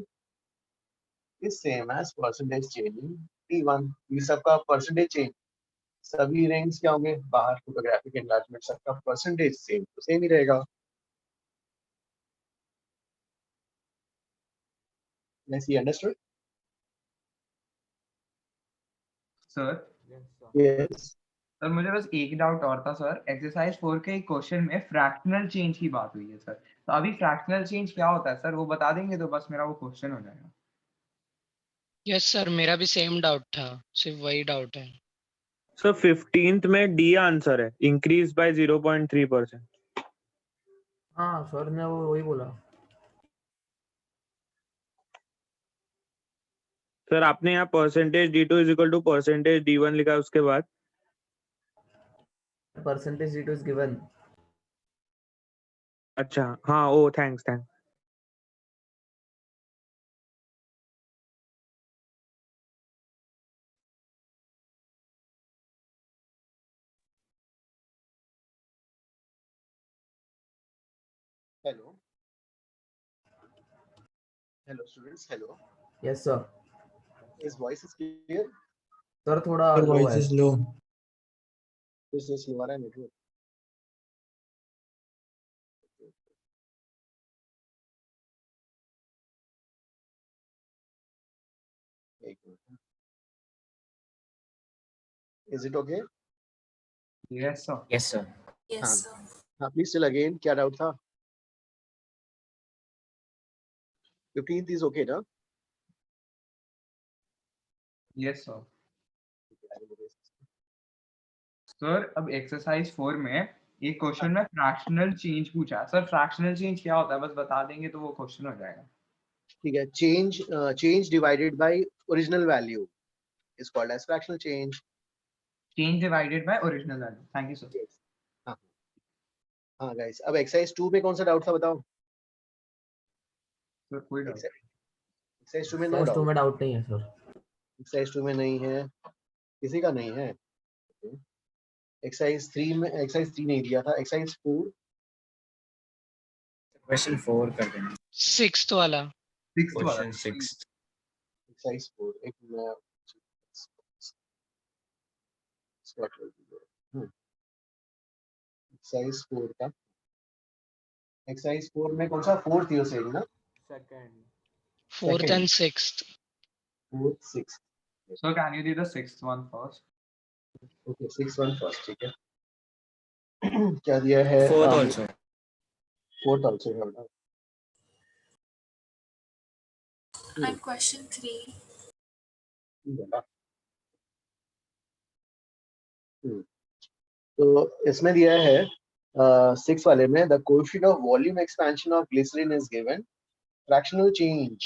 is same as percentage change in D1। ये सबका percentage change, सभी रेंज क्या होंगे बाहर, फोटोग्राफिक एनलार्जमेंट सबका percentage same तो same ही रहेगा। Yes, you understood? Sir, Yes, sir. Yes. Sir मुझे बस एक डाउट और था सर, एक्सरसाइज 4 के क्वेश्चन में फ्रैक्शनल चेंज की बात हुई है सर, तो अभी फ्रैक्शनल चेंज क्या होता है सर, वो बता देंगे तो बस मेरा वो क्वेश्चन हो जाएगा। यस सर, मेरा भी सेम डाउट था, सिर्फ वही डाउट है। सर 15th में डी आंसर है, इंक्रीज बाय 0.3%। हाँ सर ने वो वही बोला। सर आपने यहाँ percentage D2 is equal to percentage D1 लिखा है, उसके बाद परसेंटेज D2 इज गिवन। अच्छा हाँ, ओ thanks thanks. Hello. Hello students. Hello. Yes sir. His voice is clear. Sir थोड़ा Your लो voice है। is low. This is slow है network. एक minute. Is it okay? Yes sir. Yes, sir. हाँ हाँ, please tell again, क्या doubt था। 15th is okay ना? Yes sir. Sir अब एक्सरसाइज 4 में एक क्वेश्चन में फ्रैक्शनल चेंज पूछा है सर, फ्रैक्शनल चेंज क्या होता है बस बता देंगे तो वो क्वेश्चन हो जाएगा। ठीक है, change divided by original value is called as fractional change. Change divided by original value. Thank you sir. Yes. हाँ हाँ गाइस, अब एक्सरसाइज 2 में कौन सा डाउट था बताओ। सर कोई डाउट। एक्सरसाइज 2 में नो एक्सरसाइज 2 डाउट, में डाउट नहीं है सर। एक्सरसाइज 2 में नहीं है, किसी का नहीं है। एक्सरसाइज 3 में, एक्सरसाइज 3 नहीं दिया था, एक्सरसाइज 4। Question 4 कर देना. 6th वाला। 6th वाला। Question 6. एक्सरसाइज 4 एक मैं एक्सरसाइज 4 का, एक्सरसाइज 4 में कौन सा, 4th यूज है ना, Second. 4th and 6th। 4th 6th। Sir can you do the 6th one first? Okay 6th one first, ठीक है। क्या दिया है, 4th also. 4th also है ना। And question 3. तो इसमें दिया है 6 वाले में the coefficient of volume expansion of glycerine is given fractional change.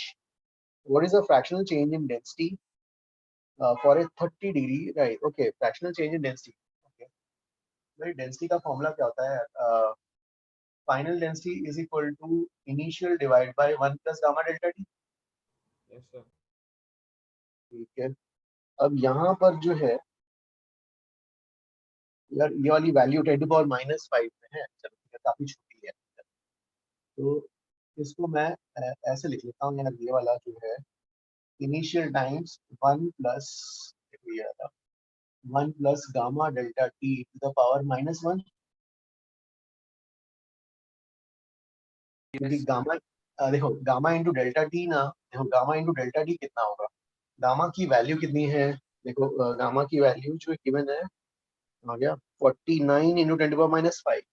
What is the fractional change in density for a 30 degree, right? Okay, fractional change in density. Okay, भाई density का formula क्या होता है? Final density is equal to initial divided by 1 plus gamma delta t. Yes, sir. ठीक है, अब यहाँ पर जो है यार ये वाली वैल्यू 10 to power -5 में है, चलो ठीक है, काफी छोटी है, तो इसको मैं ऐसे लिख लेता हूँ यार, ये वाला जो है initial times 1 plus 1 plus gamma delta T to the power -1, क्योंकि गामा देखो गामा इंटू डेल्टा टी ना, देखो गामा इंटू डेल्टा टी कितना होगा, गामा की वैल्यू कितनी है, देखो गामा की वैल्यू जो गिवन है आ गया 49 into 10 to power -5,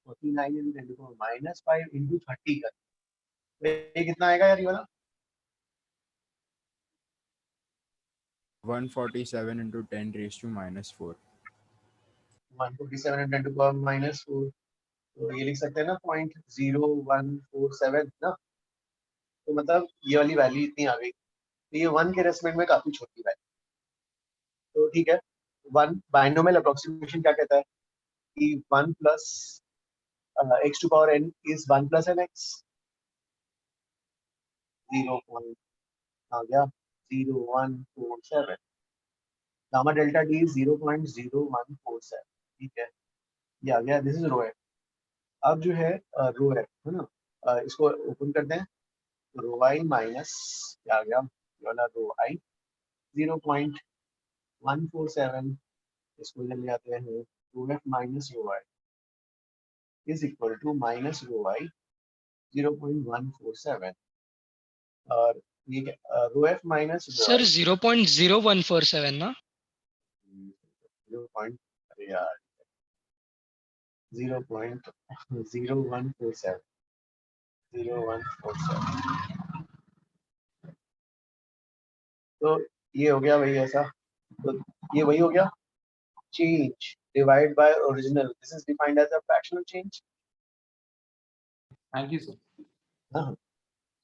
49 into 10 to power -5 into 30 का, तो ये कितना आएगा यार ये वाला? 147 into 10 raised to -4. 147 into 10 to power -4, तो ये लिख सकते हैं ना 0.0147 ना, तो मतलब ये वाली वैल्यू इतनी आ गई, तो ये 1 के रेस्पेक्ट में काफी छोटी वैल्यू, तो ठीक है। 1 बाइनोमियल अप्रोक्सीमेशन क्या कहता है कि 1 plus x to power n is 1 plus nx, 0 आ गया 0.147, गामा डेल्टा टी 0.0147, ठीक है, ये आ गया, दिस इज रो है। अब जो है रो है ना, इसको ओपन करते हैं, रो आई माइनस क्या आ गया, ये वाला रो आई 0.147, इसको ले आते हैं rho F minus rho I is equal to minus rho I 0.147, और ये रो एफ माइनस सर 0.0147 ना, 0.0147 तो ये हो गया भाई ऐसा, तो ये वही हो गया change divide by original, this is defined as a fractional change. Thank you sir. हाँ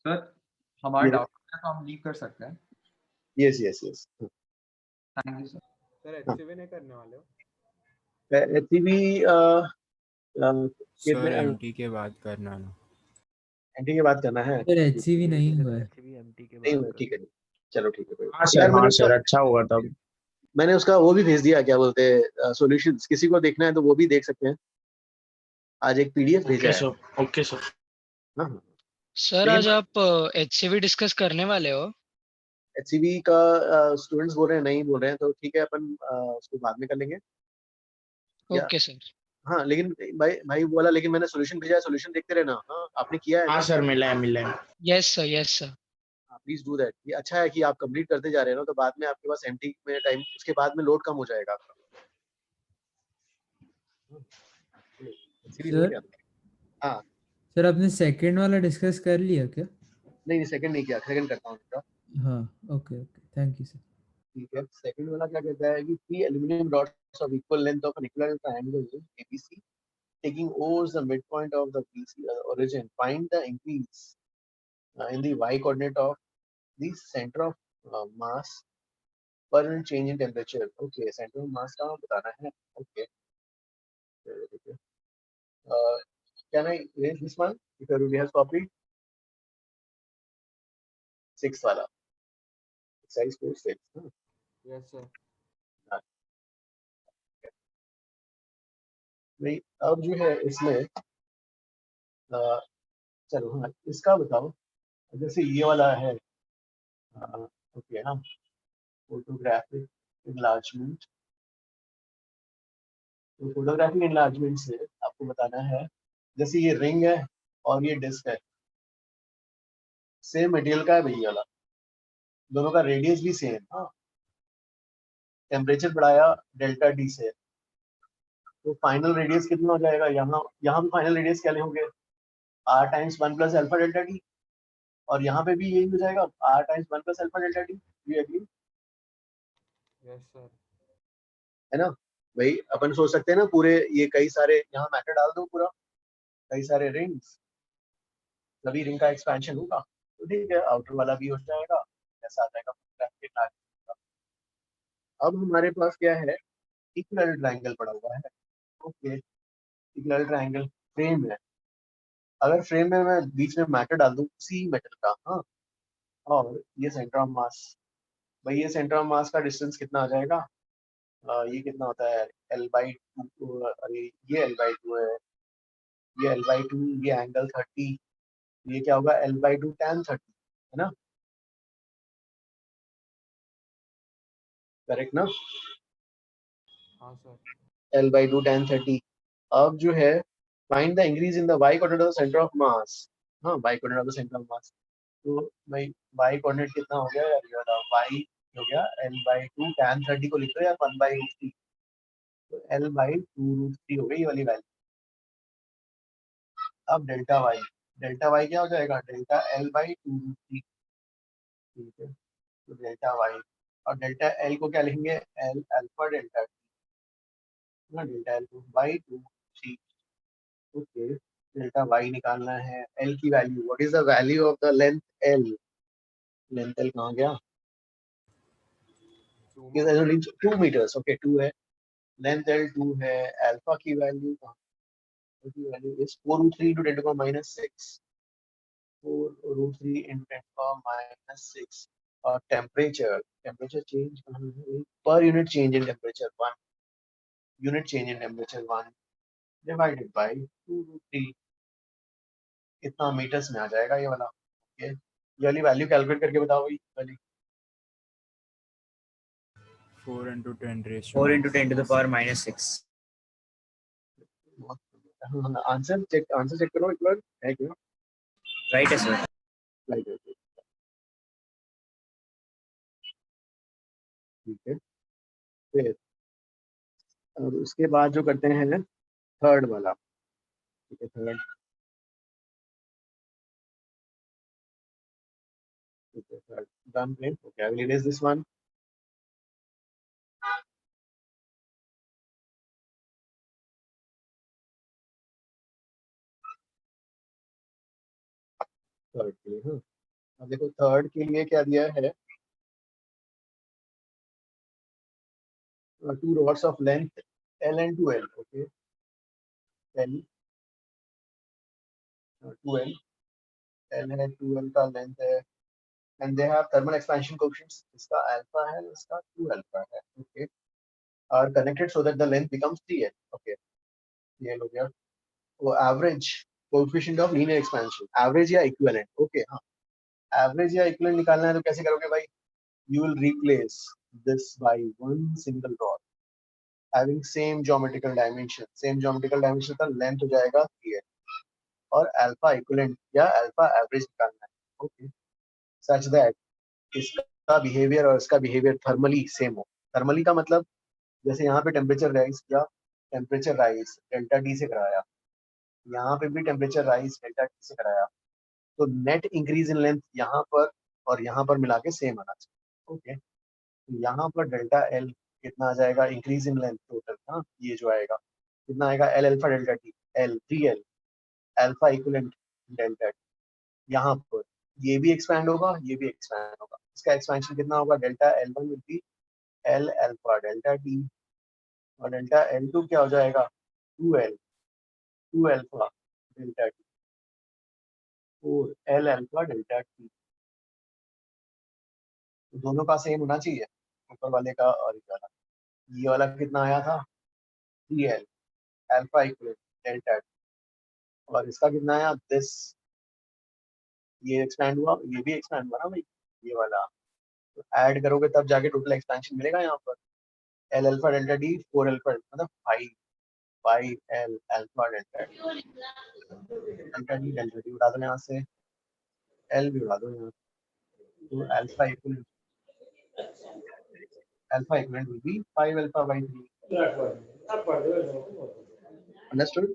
सर हमारा ये- डाउट है तो हम लीव कर सकते हैं। Yes yes yes, thank you sir. Sir HCV नहीं करने वाले हो? एचसीबी सर कितने MT के बाद करना ना. एंटी की बात करना है, सर एचसीवी नहीं हुआ है। नहीं हुआ, ठीक है, चलो ठीक है भाई। हाँ यार सर, मैंने हाँ उसका सर, अच्छा होगा तब। मैंने उसका वो भी भेज दिया, क्या बोलते हैं सॉल्यूशंस, किसी को देखना है तो वो भी देख सकते हैं, आज एक पीडीएफ भेजा है। Okay sir. हाँ सर लेकिन आज आप HCV डिस्कस करने वाले हो? एचसीबी का स्टूडेंट्स बोल रहे हैं नहीं बोल रहे हैं, तो ठीक है अपन उसको बाद में कर लेंगे। या ओके सर। हाँ लेकिन भाई बोला, लेकिन मैंने सॉल्यूशन भेजा है, सॉल्यूशन देखते रहना। हाँ आपने किया है हाँ ना? सर, मिला है। Yes sir, yes sir. Please do that, ये अच्छा है कि आप कंप्लीट करते जा रहे हो ना, तो बाद में आपके पास एमटी में टाइम, उसके बाद में लोड कम हो जाएगा आपका। सर हाँ सर आपने सेकंड वाला डिस्कस कर लिया क्या? नहीं सेकंड नहीं किया, सेकंड करता हूँ इसका। हाँ okay okay, thank you sir. ठीक है, सेकंड वाला क्या कहता है कि three aluminium rods of equal length of an equilateral triangle ABC taking over the midpoint of the BC origin, find the increase in the y coordinate of the center of mass per unit change in temperature. Okay, center of mass का बताना है। Okay, can I erase this one if everybody has copied? 6 वाला exercise 4-6 Yes, sir. नहीं, अब जो है इसमें चलो हाँ इसका बताओ, जैसे ये वाला है ओके ना, फोटोग्राफिक इनलार्जमेंट, तो फोटोग्राफिक इनलार्जमेंट से आपको बताना है, जैसे ये रिंग है और ये डिस्क है, सेम मटेरियल का है भैया वाला, दोनों का रेडियस भी सेम। हाँ टेम्परेचर बढ़ाया डेल्टा डी से, तो फाइनल रेडियस कितना हो जाएगा, यहाँ भी फाइनल रेडियस क्या लेंगे, r times 1 plus alpha delta T, और यहाँ पे भी यही हो जाएगा r times 1 plus alpha delta T. You agree? Yes, sir. है ना भाई। अपन सोच सकते हैं ना पूरे ये कई सारे यहाँ मैटर डाल दो, पूरा कई सारे रिंग्स, सभी रिंग का एक्सपेंशन होगा तो ठीक है, आउटर वाला भी हो जाएगा, ऐसा आ जाएगा bracket आ जाएगा। अब हमारे पास क्या है, इक्वल ट्रायंगल पड़ा हुआ है। ओके, इक्वल ट्रायंगल फ्रेम है। अगर फ्रेम में मैं बीच में मैटर डाल दूं उसी मेटल का, हाँ, और ये सेंटर ऑफ मास, भाई ये सेंटर ऑफ मास का डिस्टेंस कितना आ जाएगा, ये कितना होता है L/2, अरे ये L/2 है, ये L/2, ये एंगल 30, ये क्या होगा L/2 tan 30, है ना, करेक्ट ना, हाँ सर। L/2 tan 30। अब जो है find the increase in the y coordinate of centre of mass, हाँ y coordinate of the centre of mass. तो भाई y कोऑर्डिनेट कितना हो गया यार, ये वाला y हो गया L/2 tan 30 को लिख दो यार 1/√3, तो L/2√3 हो गई ये वाली वैल्यू। अब डेल्टा y क्या हो जाएगा, डेल्टा L/2√3, ठीक है, तो डेल्टा y और डेल्टा l को क्या लिखेंगे, l अल्फा डेल्टा t ना, डेल्टा l को बाई 2 ओके। डेल्टा y निकालना है, l की value, what is the value of the length l, length l कहाँ गया, 2 मीटर्स, ओके 2 है, लेंथ l 2 है, अल्फा की वैल्यू की वैल्यू इज 4√3 × 10⁻6, 4√3 × 10⁻6। और temperature change per unit change in temperature 1, unit change in temperature 1 divided by 2√3, इतना metres में आ जाएगा ये वाला। ओके, ये वाली वैल्यू कैलकुलेट करके बताओ भाई वाली। 4 into 10 raised to 4 into 10 to the minus power 6. -6. Answer check करो एक बार, है क्या, Right, sir. राइट है, ठीक है। फिर और उसके बाद जो करते हैं थर्ड वाला, ठीक है, थर्ड, ठीक है, third done plane. Okay, I will erase this one. Third के लिए, हाँ, अब देखो थर्ड के लिए क्या दिया है, 2 rods of length L and 2L, okay, L 2L, L है 2L का लेंथ है, and they have thermal expansion coefficients, इसका अल्फा है, इसका 2 अल्फा है, okay, are connected so that the length becomes 3L, okay, 3L हो गया। वो average coefficient of linear expansion, average या इक्विवेलेंट, ओके, हाँ, एवरेज या इक्विवेलेंट निकालना है तो कैसे करोगे भाई, you will replace this by one single rod having same geometrical dimension का लेंथ हो जाएगा 3L, और अल्फा इक्विवेलेंट या अल्फा एवरेज निकालना है, ओके, सच दैट इसका बिहेवियर और इसका बिहेवियर थर्मली सेम हो। थर्मली का मतलब जैसे यहाँ पे टेम्परेचर राइज किया, टेम्परेचर राइज डेल्टा टी से कराया, यहाँ पे भी टेम्परेचर राइज डेल्टा टी से कराया, तो नेट इंक्रीज इन लेंथ यहाँ पर और यहाँ पर मिला के सेम आना चाहिए, ओके, तो यहाँ पर डेल्टा एल कितना आ जाएगा, इंक्रीज इन लेंथ टोटल, हाँ, ये जो आएगा कितना आएगा, L alpha delta T, L 3L alpha equivalent delta T, यहाँ पर ये भी एक्सपैंड होगा, ये भी एक्सपैंड होगा, इसका एक्सपेंशन कितना होगा, delta L1 will be L alpha delta T, और डेल्टा L2 क्या हो जाएगा, 2L 2 alpha delta T, 4L alpha delta T, तो दोनों का सेम होना चाहिए, ऊपर वाले का और ये वाला कितना आया था, 3L alpha equal delta T, और इसका कितना आया, दिस, ये एक्सपैंड हुआ, ये भी एक्सपैंड हुआ ना भाई, ये वाला, तो ऐड करोगे तब जाके टोटल एक्सपेंशन मिलेगा यहाँ पर, L alpha delta D 4 alpha मतलब 5 एल अल्फा डेल्टा डी उड़ा दो यहाँ से, एल भी उड़ा दो यहाँ, तो alpha equal will be 5 alpha by 3, understood.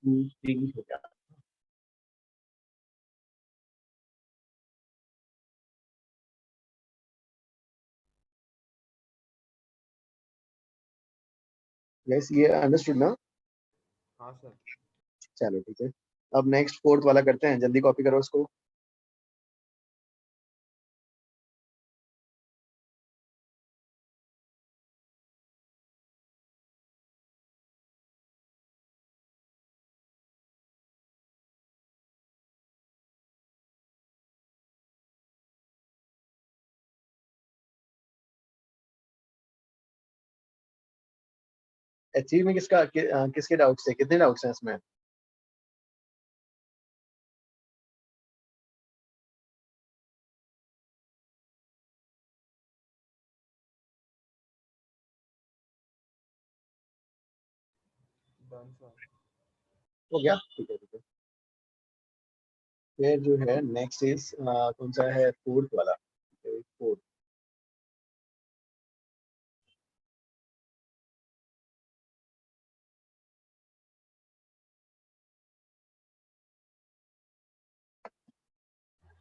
ठीक हो गया। यस, ये अंडरस्टूड ना? हाँ सर। चलो ठीक है, अब नेक्स्ट फोर्थ वाला करते हैं, जल्दी कॉपी करो उसको। अचीव में किसके डाउट्स थे, कितने डाउट्स हैं इसमें? Done sir. हो गया, ठीक है ठीक है। फिर जो है नेक्स्ट इज कौन सा है, फोर्थ वाला। फोर्थ,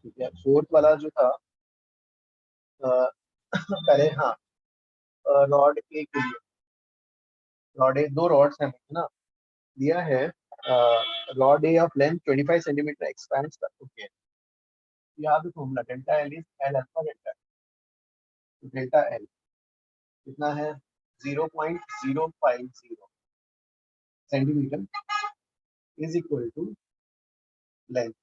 ठीक है। फोर्थ वाला जो था पहले, हाँ, रॉड ए के लिए, रॉड ए, दो रॉड्स हैं ना, दिया है rod A of length 25 centimetre expends, okay. you have the formula delta L is L alpha delta, delta L कितना है 0.050 centimetre is equal to length,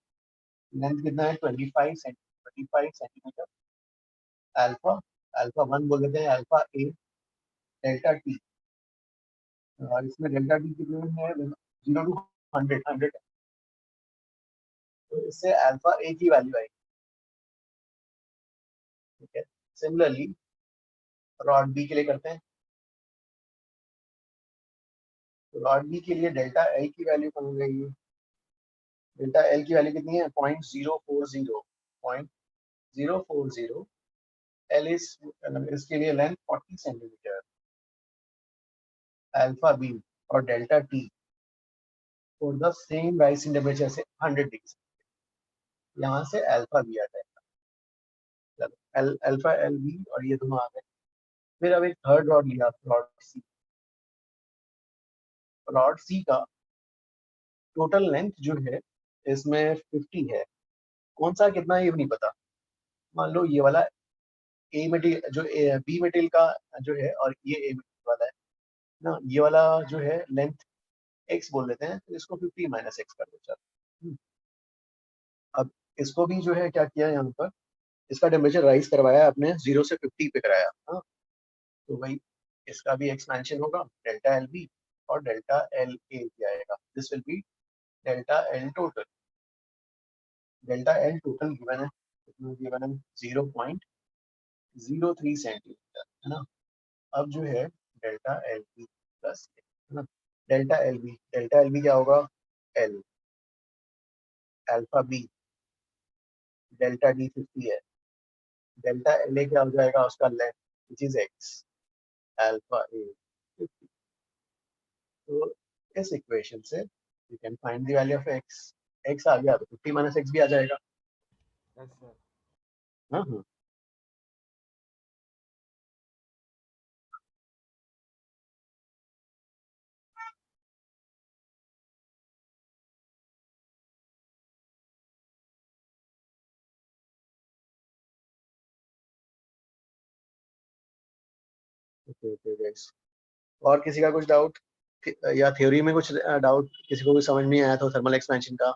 length कितना है 25 सेंटीमीटर, अल्फा, अल्फा 1 बोल देते हैं, अल्फा ए, डेल्टा टी, और इसमें delta T कितने है 0 टू 100, तो इससे अल्फा ए की वैल्यू आएगी, ठीक है। सिमिलरली रॉड बी के लिए करते हैं, रॉड बी के लिए डेल्टा एल की वैल्यू कम हो गई है, डेल्टा एल की वैल्यू कितनी है 0.040, एल इज इसके लिए लेंथ 40 सेंटीमीटर, अल्फा बी और delta T for the same rise in temperature से 100 डिग्री, यहाँ से अल्फा बी आ जाएगा, चलो अल्फा एल बी और ये दोनों आ गए। फिर अब एक थर्ड रॉड लिया, रॉड सी, रॉड सी का टोटल लेंथ जो है इसमें 50 है, कौन सा कितना है ये भी नहीं पता। मान लो ये वाला ए मटेरियल जो बी मटेरियल का जो है, और ये ए मटेरियल वाला है ना, ये वाला जो है लेंथ एक्स बोल देते हैं, तो इसको 50 माइनस एक्स कर दो, चलो। अब इसको भी जो है क्या किया यहाँ पर, इसका टेम्परेचर राइज करवाया आपने 0 से 50 पे कराया, हाँ, तो भाई इसका भी एक्सपेंशन होगा, डेल्टा एल बी और डेल्टा एल ए आएगा, this will be delta L total, delta L total given है, गिवन है 0.03 सेंटीमीटर, है ना। अब जो है डेल्टा एल बी प्लस, है ना, डेल्टा एल बी क्या होगा, L, alpha B, delta D 50 है, डेल्टा एल ए क्या हो जाएगा, उसका length which is x, alpha A 50। तो इस इक्वेशन से you can find the value of x, x आ गया तो 50 माइनस एक्स भी आ जाएगा, यस सर। हाँ हाँ। ओके ओके गाइस, और किसी का कुछ डाउट या थ्योरी में कुछ डाउट, किसी को कुछ समझ नहीं आया तो थर्मल एक्सपेंशन का?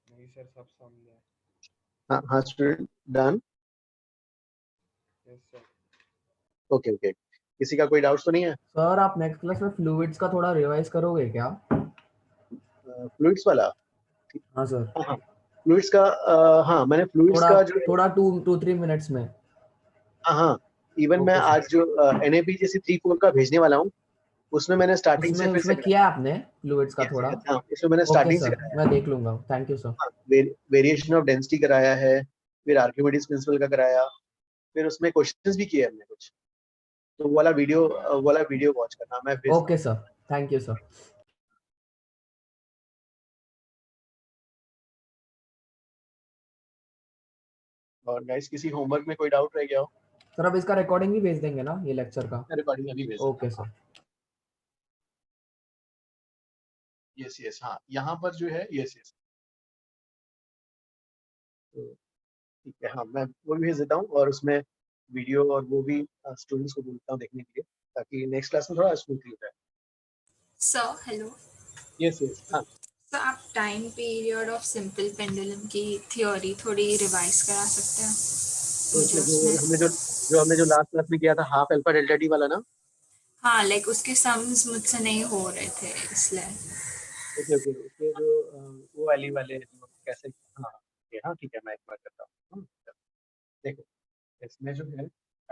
नहीं सर, सब समझ गए। हाँ हाँ student, done, yes sir. Okay okay, किसी का कोई डाउट तो नहीं है? सर आप नेक्स्ट क्लास में फ्लूइड्स का थोड़ा रिवाइज करोगे क्या? फ्लूइड्स वाला? हाँ सर, हाँ हाँ, फ्लूइड्स का हाँ, मैंने फ्लूइड्स थोड़ा का जो, थोड़ा 2-3 मिनट्स में। हाँ हाँ, इवन मैं ओके सर। आज जो NAPGC 3-4 का भेजने वाला हूँ, उसमें मैंने स्टार्टिंग से उसमें फिर से उसमें किया आपने फ्लूइड्स का थोड़ा? हाँ, उसमें मैंने ओके स्टार्टिंग से सर, कराया मैं देख लूंगा, थैंक यू सर। है, वेरिएशन ऑफ डेंसिटी कराया है, फिर आर्किमिडीज प्रिंसिपल का कराया, फिर उसमें क्वेश्चंस भी किए हमने कुछ, तो वो वाला वीडियो वॉच करना, मैं भेजता हूँ। Okay sir, thank you sir. और गाइस किसी होमवर्क में कोई डाउट रह गया हो? सर अब इसका रिकॉर्डिंग भी भेज देंगे ना ये लेक्चर का? रिकॉर्डिंग अभी भेज ओके सर। यस यस, हाँ यहाँ पर जो है यस यस, तो ठीक है, हाँ मैं वो भी भेज देता हूँ और उसमें वीडियो और वो भी स्टूडेंट्स को बोलता हूँ देखने के लिए, ताकि नेक्स्ट क्लास में थोड़ा स्मूथली हो जाए। Sir, hello. यस यस, हाँ तो आप time period of simple pendulum की थ्योरी थोड़ी रिवाइज करा सकते हैं तो मुझे इसमें उसमें? जो हमने जो लास्ट क्लास में किया था हाफ अल्फा डेल्टा टी वाला ना, हाँ, लाइक उसके सम्स मुझसे नहीं हो रहे थे इसलिए। ओके ओके, उसके जो वो वाली वाले जो कैसे, हाँ हाँ ठीक है, मैं एक बार करता हूँ। देखो इसमें जो है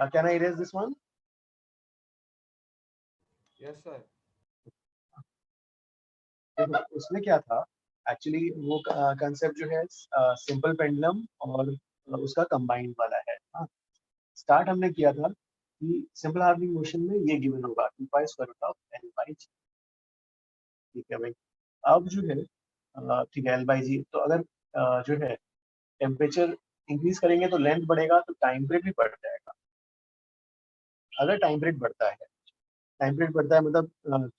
can I erase this one? Yes sir. देखो उसमें क्या था एक्चुअली, वो कंसेप्ट जो है सिंपल पेंडुलम और उसका कंबाइंड वाला है। हाँ, स्टार्ट हमने किया था कि सिंपल हार्मोनिक मोशन में ये गिवन होगा 2 pi square root of L by g. ठीक है भाई, अब जो है ठीक है एल बाई जी, तो अगर जो है टेम्परेचर इंक्रीज करेंगे तो लेंथ बढ़ेगा, तो टाइम पीरियड भी बढ़ जाएगा। अगर टाइम पीरियड बढ़ता है, टाइम पीरियड बढ़ता है मतलब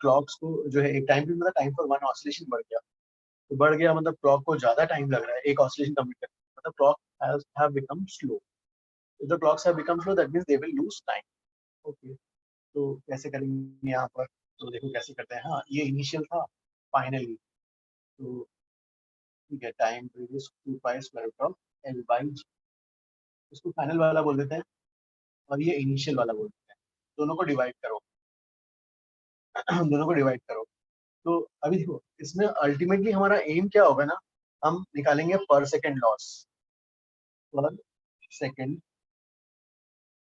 क्लॉक्स को जो है एक टाइम पीरियड मतलब टाइम फॉर वन ऑसिलेशन बढ़ गया, तो बढ़ गया मतलब क्लॉक को ज्यादा टाइम लग रहा है एक ऑसिलेशन कंप्लीट करने में, मतलब clock have become slow. If the clocks have become slow, that means they will lose time. Okay. तो कैसे करेंगे यहाँ पर? तो देखो कैसे करते हैं। हाँ ये इनिशियल था, फाइनली तो ठीक है, time previous 2 pi square root of L by g, इसको फाइनल वाला बोल देते हैं और ये इनिशियल वाला बोल देते हैं। दोनों को डिवाइड करो दोनों को डिवाइड करो। तो अभी देखो इसमें अल्टीमेटली हमारा एम क्या होगा ना, हम निकालेंगे पर सेकेंड लॉस, पर सेकेंड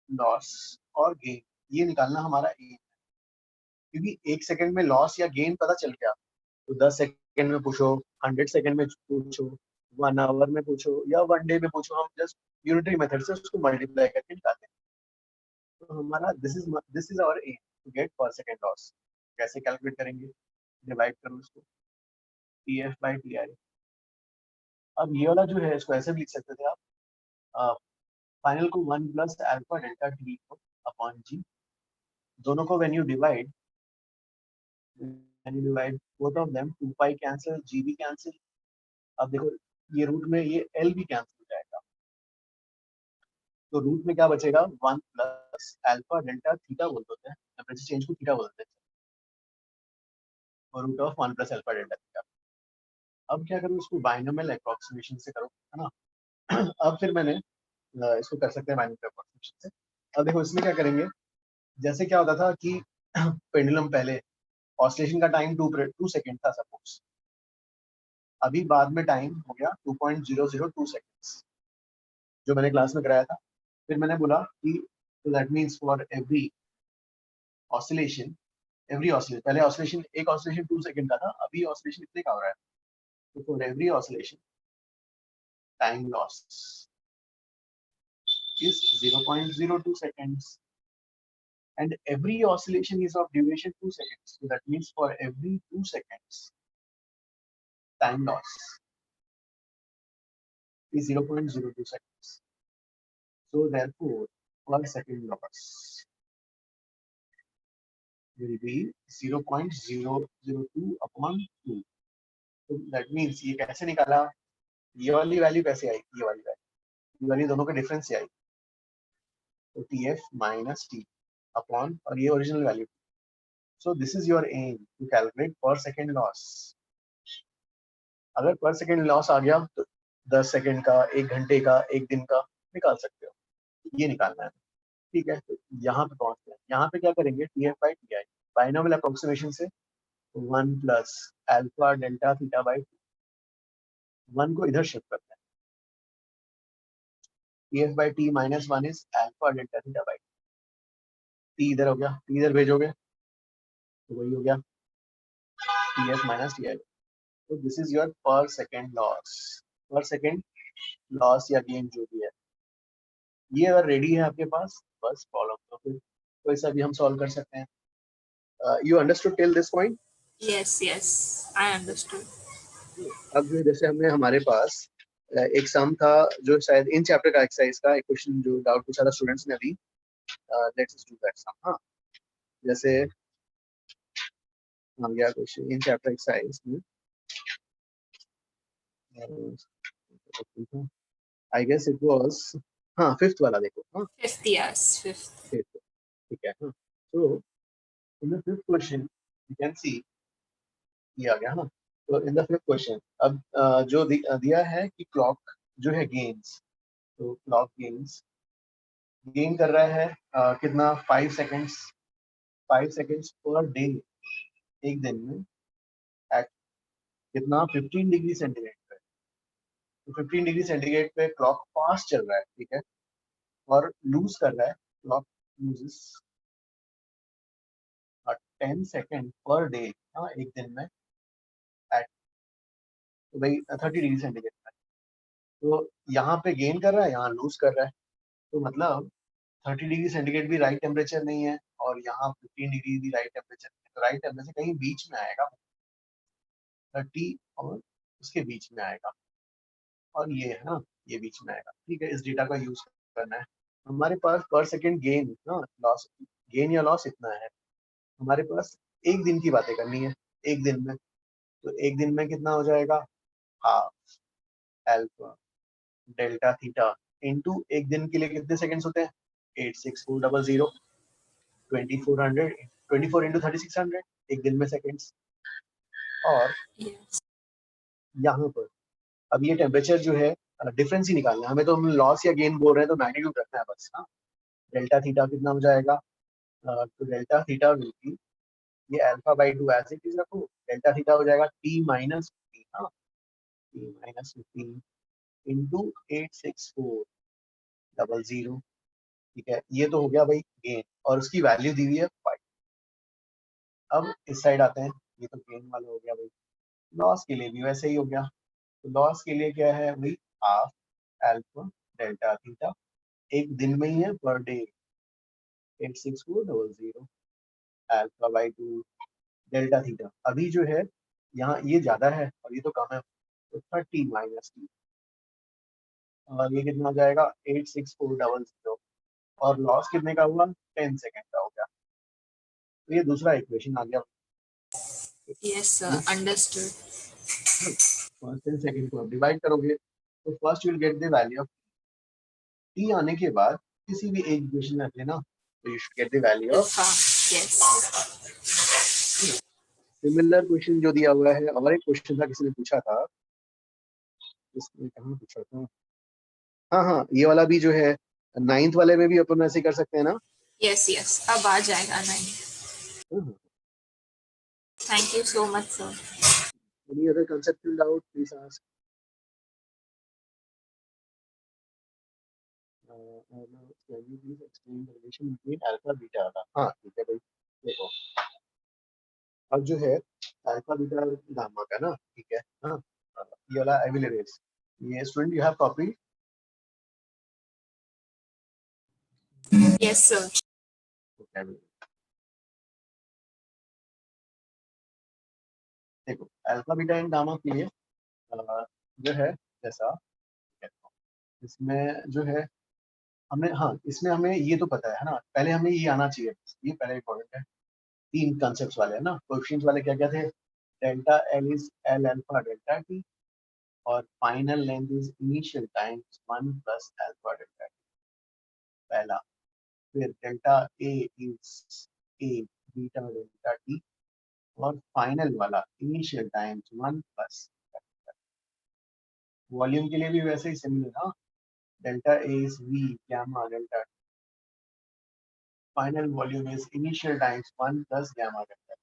लॉस और गेन, ये निकालना हमारा एम है। क्योंकि 1 सेकंड में लॉस या गेन पता चल गया, तो 10 सेकंड में पूछो, 100 सेकंड में पूछो, 1 आवर में पूछो या 1 डे में पूछो, हम जस्ट यूनिटरी मेथड से उसको मल्टीप्लाई करके निकालते हैं। तो हमारा this is our aim to get per second loss. कैसे कैलकुलेट करेंगे? डिवाइड करो इसको TF बाई TI। अब ये वाला जो है इसको ऐसे भी लिख सकते थे आप, फाइनल को 1 plus alpha delta T upon g, दोनों को when you divide both of them, 2 pi cancel, g भी कैंसिल। अब देखो ये रूट में ये एल भी कैंसिल हो जाएगा, तो रूट में क्या बचेगा 1 प्लस अल्फा डेल्टा थीटा बोल देते हैं, टेम्परेचर चेंज को थीटा बोलते हैं, और root of 1 plus alpha delta theta. अब क्या करूँ इसको बाइनोमियल अप्रोक्सीमेशन से करो, है ना। अब फिर मैंने इसको कर सकते हैं बाइनोमियल अप्रोक्सीमेशन से। अब देखो इसमें क्या करेंगे, जैसे क्या होता था कि पेंडुलम पहले ऑसिलेशन का टाइम 2 सेकेंड था सपोज, अभी बाद में टाइम हो गया 2.002 सेकेंड्स, जो मैंने क्लास में कराया था। फिर मैंने बोला कि that means for every oscillation पहले ऑसिलेशन एक ऑसिलेशन 2 सेकंड का था, अभी ऑसिलेशन कितने का हो रहा है, तो for every oscillation time loss is 0.02 seconds and every oscillation is of duration 2 seconds, so that means for every 2 seconds time loss is 0.02 seconds, so therefore per second loss will be 0.002 upon 2. so that means ये कैसे निकाला, ये वाली value कैसे आई, ये वाली दोनों का डिफरेंस से आई, तो TF माइनस T अपॉन और ये original value. So this is your aim to calculate per second loss. अगर पर सेकेंड लॉस आ गया तो 10 सेकेंड का, 1 घंटे का, 1 दिन का निकाल सकते हो, ये निकालना है। ठीक है, तो यहाँ पे पहुंचते हैं। यहाँ पे क्या करेंगे, TF by TI binomial approximation से 1 plus alpha delta theta by 1 को इधर शिफ्ट करते हैं, TF by T minus 1 is alpha delta theta by T, इधर हो गया, T इधर भेजोगे तो वही हो गया TF माइनस TI। तो दिस इज योर पर सेकेंड लॉस, पर सेकेंड लॉस या गेन जो भी है। ये अगर रेडी है आपके पास बस प्रॉब्लम तो फिर कोई सा भी हम सॉल्व कर सकते हैं। You understood till this point? Yes, yes, I understood. अब जो जैसे हमने हमारे पास एक सम था जो शायद इन चैप्टर का एक्सरसाइज का एक क्वेश्चन जो डाउट पूछा था स्टूडेंट्स ने अभी, लेट्स डू दैट सम। हाँ, जैसे आ गया क्वेश्चन इन चैप्टर एक्सरसाइज में, आई गेस इट वाज, हाँ, फिफ्थ वाला देखो। हाँ, 5th, yes, 5th. fifth, ठीक है। हाँ, तो in the fifth question you can see ये आ गया। हाँ, तो इन द फिफ्थ क्वेश्चन अब जो दिया है कि क्लॉक जो है गेन्स, तो क्लॉक गेन कर रहा है कितना 5 सेकेंड्स पर डे, एक दिन में, एट कितना 15 डिग्री सेंटीग्रेड पे। तो 15 डिग्री सेंटीग्रेड पे क्लॉक फास्ट चल रहा है, ठीक है, और लूज कर रहा है, clock loses 10 second per day, हाँ, एक दिन में, एट तो भाई 30 डिग्री सेंटीग्रेड पे। तो यहाँ पे गेन कर रहा है, यहाँ लूज कर रहा है, तो मतलब 30 डिग्री सेंटीग्रेड भी राइट टेम्परेचर नहीं है और यहाँ 15 डिग्री भी राइट टेम्परेचर नहीं है, तो राइट टेम्परेचर कहीं बीच में आएगा, 30 और उसके बीच में आएगा, और ये है ना, ये बीच में आएगा, ठीक है। इस डेटा का यूज करना है। हमारे पास पर सेकेंड गेन ना लॉस, गेन या लॉस इतना है, हमारे पास एक दिन की बातें करनी है, एक दिन में, तो एक दिन में कितना हो जाएगा, half alpha delta theta into एक दिन के लिए कितने सेकंड्स होते हैं, 86400, 24 इंटू 3600, एक दिन में सेकंड्स। और Yes. यहाँ पर अब ये टेम्परेचर जो है डिफरेंस ही निकालना है हमें, तो हम लॉस या गेन बोल रहे हैं तो मैग्नीट्यूड रखना है बस। हाँ, डेल्टा थीटा कितना हो जाएगा, तो डेल्टा थीटा विल बी, ये अल्फा बाई 2 ऐसे चीज रखो, डेल्टा थीटा हो जाएगा t माइनस 15, हाँ, t माइनस 15 इंटू 86400, ठीक है। ये तो हो गया भाई गेन, और उसकी वैल्यू दी हुई है 5। अब इस साइड आते हैं, ये तो गेन वाला हो गया भाई। लॉस के लिए भी वैसे ही हो गया, तो लॉस के लिए क्या है भाई, हाफ एल्फा डेल्टा थीटा, एक दिन में ही है, per day 86400 alpha by 2 delta theta. अभी जो है यहाँ ये ज्यादा है और ये तो कम है, तो 30 माइनस टी, और ये कितना हो जाएगा 86400, और लॉस कितने का हुआ, 10 सेकेंड का हो गया। तो ये दूसरा इक्वेशन आ गया। Yes, sir. Understood. First and second को आप डिवाइड करोगे, तो first you will get the value of T, आने के बाद किसी भी एक इक्वेशन में रख लेना, तो you should get the value of. Alpha. Yes. Similar question जो दिया हुआ है, और एक क्वेश्चन था किसी ने पूछा था, इसमें कहाँ पूछा था, हाँ हाँ, ये वाला भी जो है 9th वाले में भी अपन ऐसे कर सकते हैं ना। Yes, yes. अब आ जाएगा 9. Thank you so much, sir. Any other conceptual doubt, please ask. Can you please explain the relation between alpha beta? हाँ, ठीक है भाई, देखो अब जो है अल्फा बीटा गामा का ना, ठीक है। हाँ, ये वाला आई विल इरेज, ये student you have copy. Yes, sir. देखो अल्फा बीटा एंड गामा के लिए जो है जैसा, इसमें जो है हमने, हाँ, इसमें हमें ये तो पता है ना, पहले हमें ये आना चाहिए, ये पहले इंपॉर्टेंट है। 3 कॉन्सेप्ट्स वाले है ना, कोएफिशिएंट्स वाले क्या क्या थे, delta L is L alpha delta T, और final length is initial times 1 plus alpha delta T, पहला। फिर delta A is A beta delta T, और फाइनल वाला इनिशियल टाइम्स 1 प्लस। वॉल्यूम के लिए भी वैसे ही सिमिलर, हाँ, delta A is V gamma delta T, final volume is initial times 1 plus gamma delta,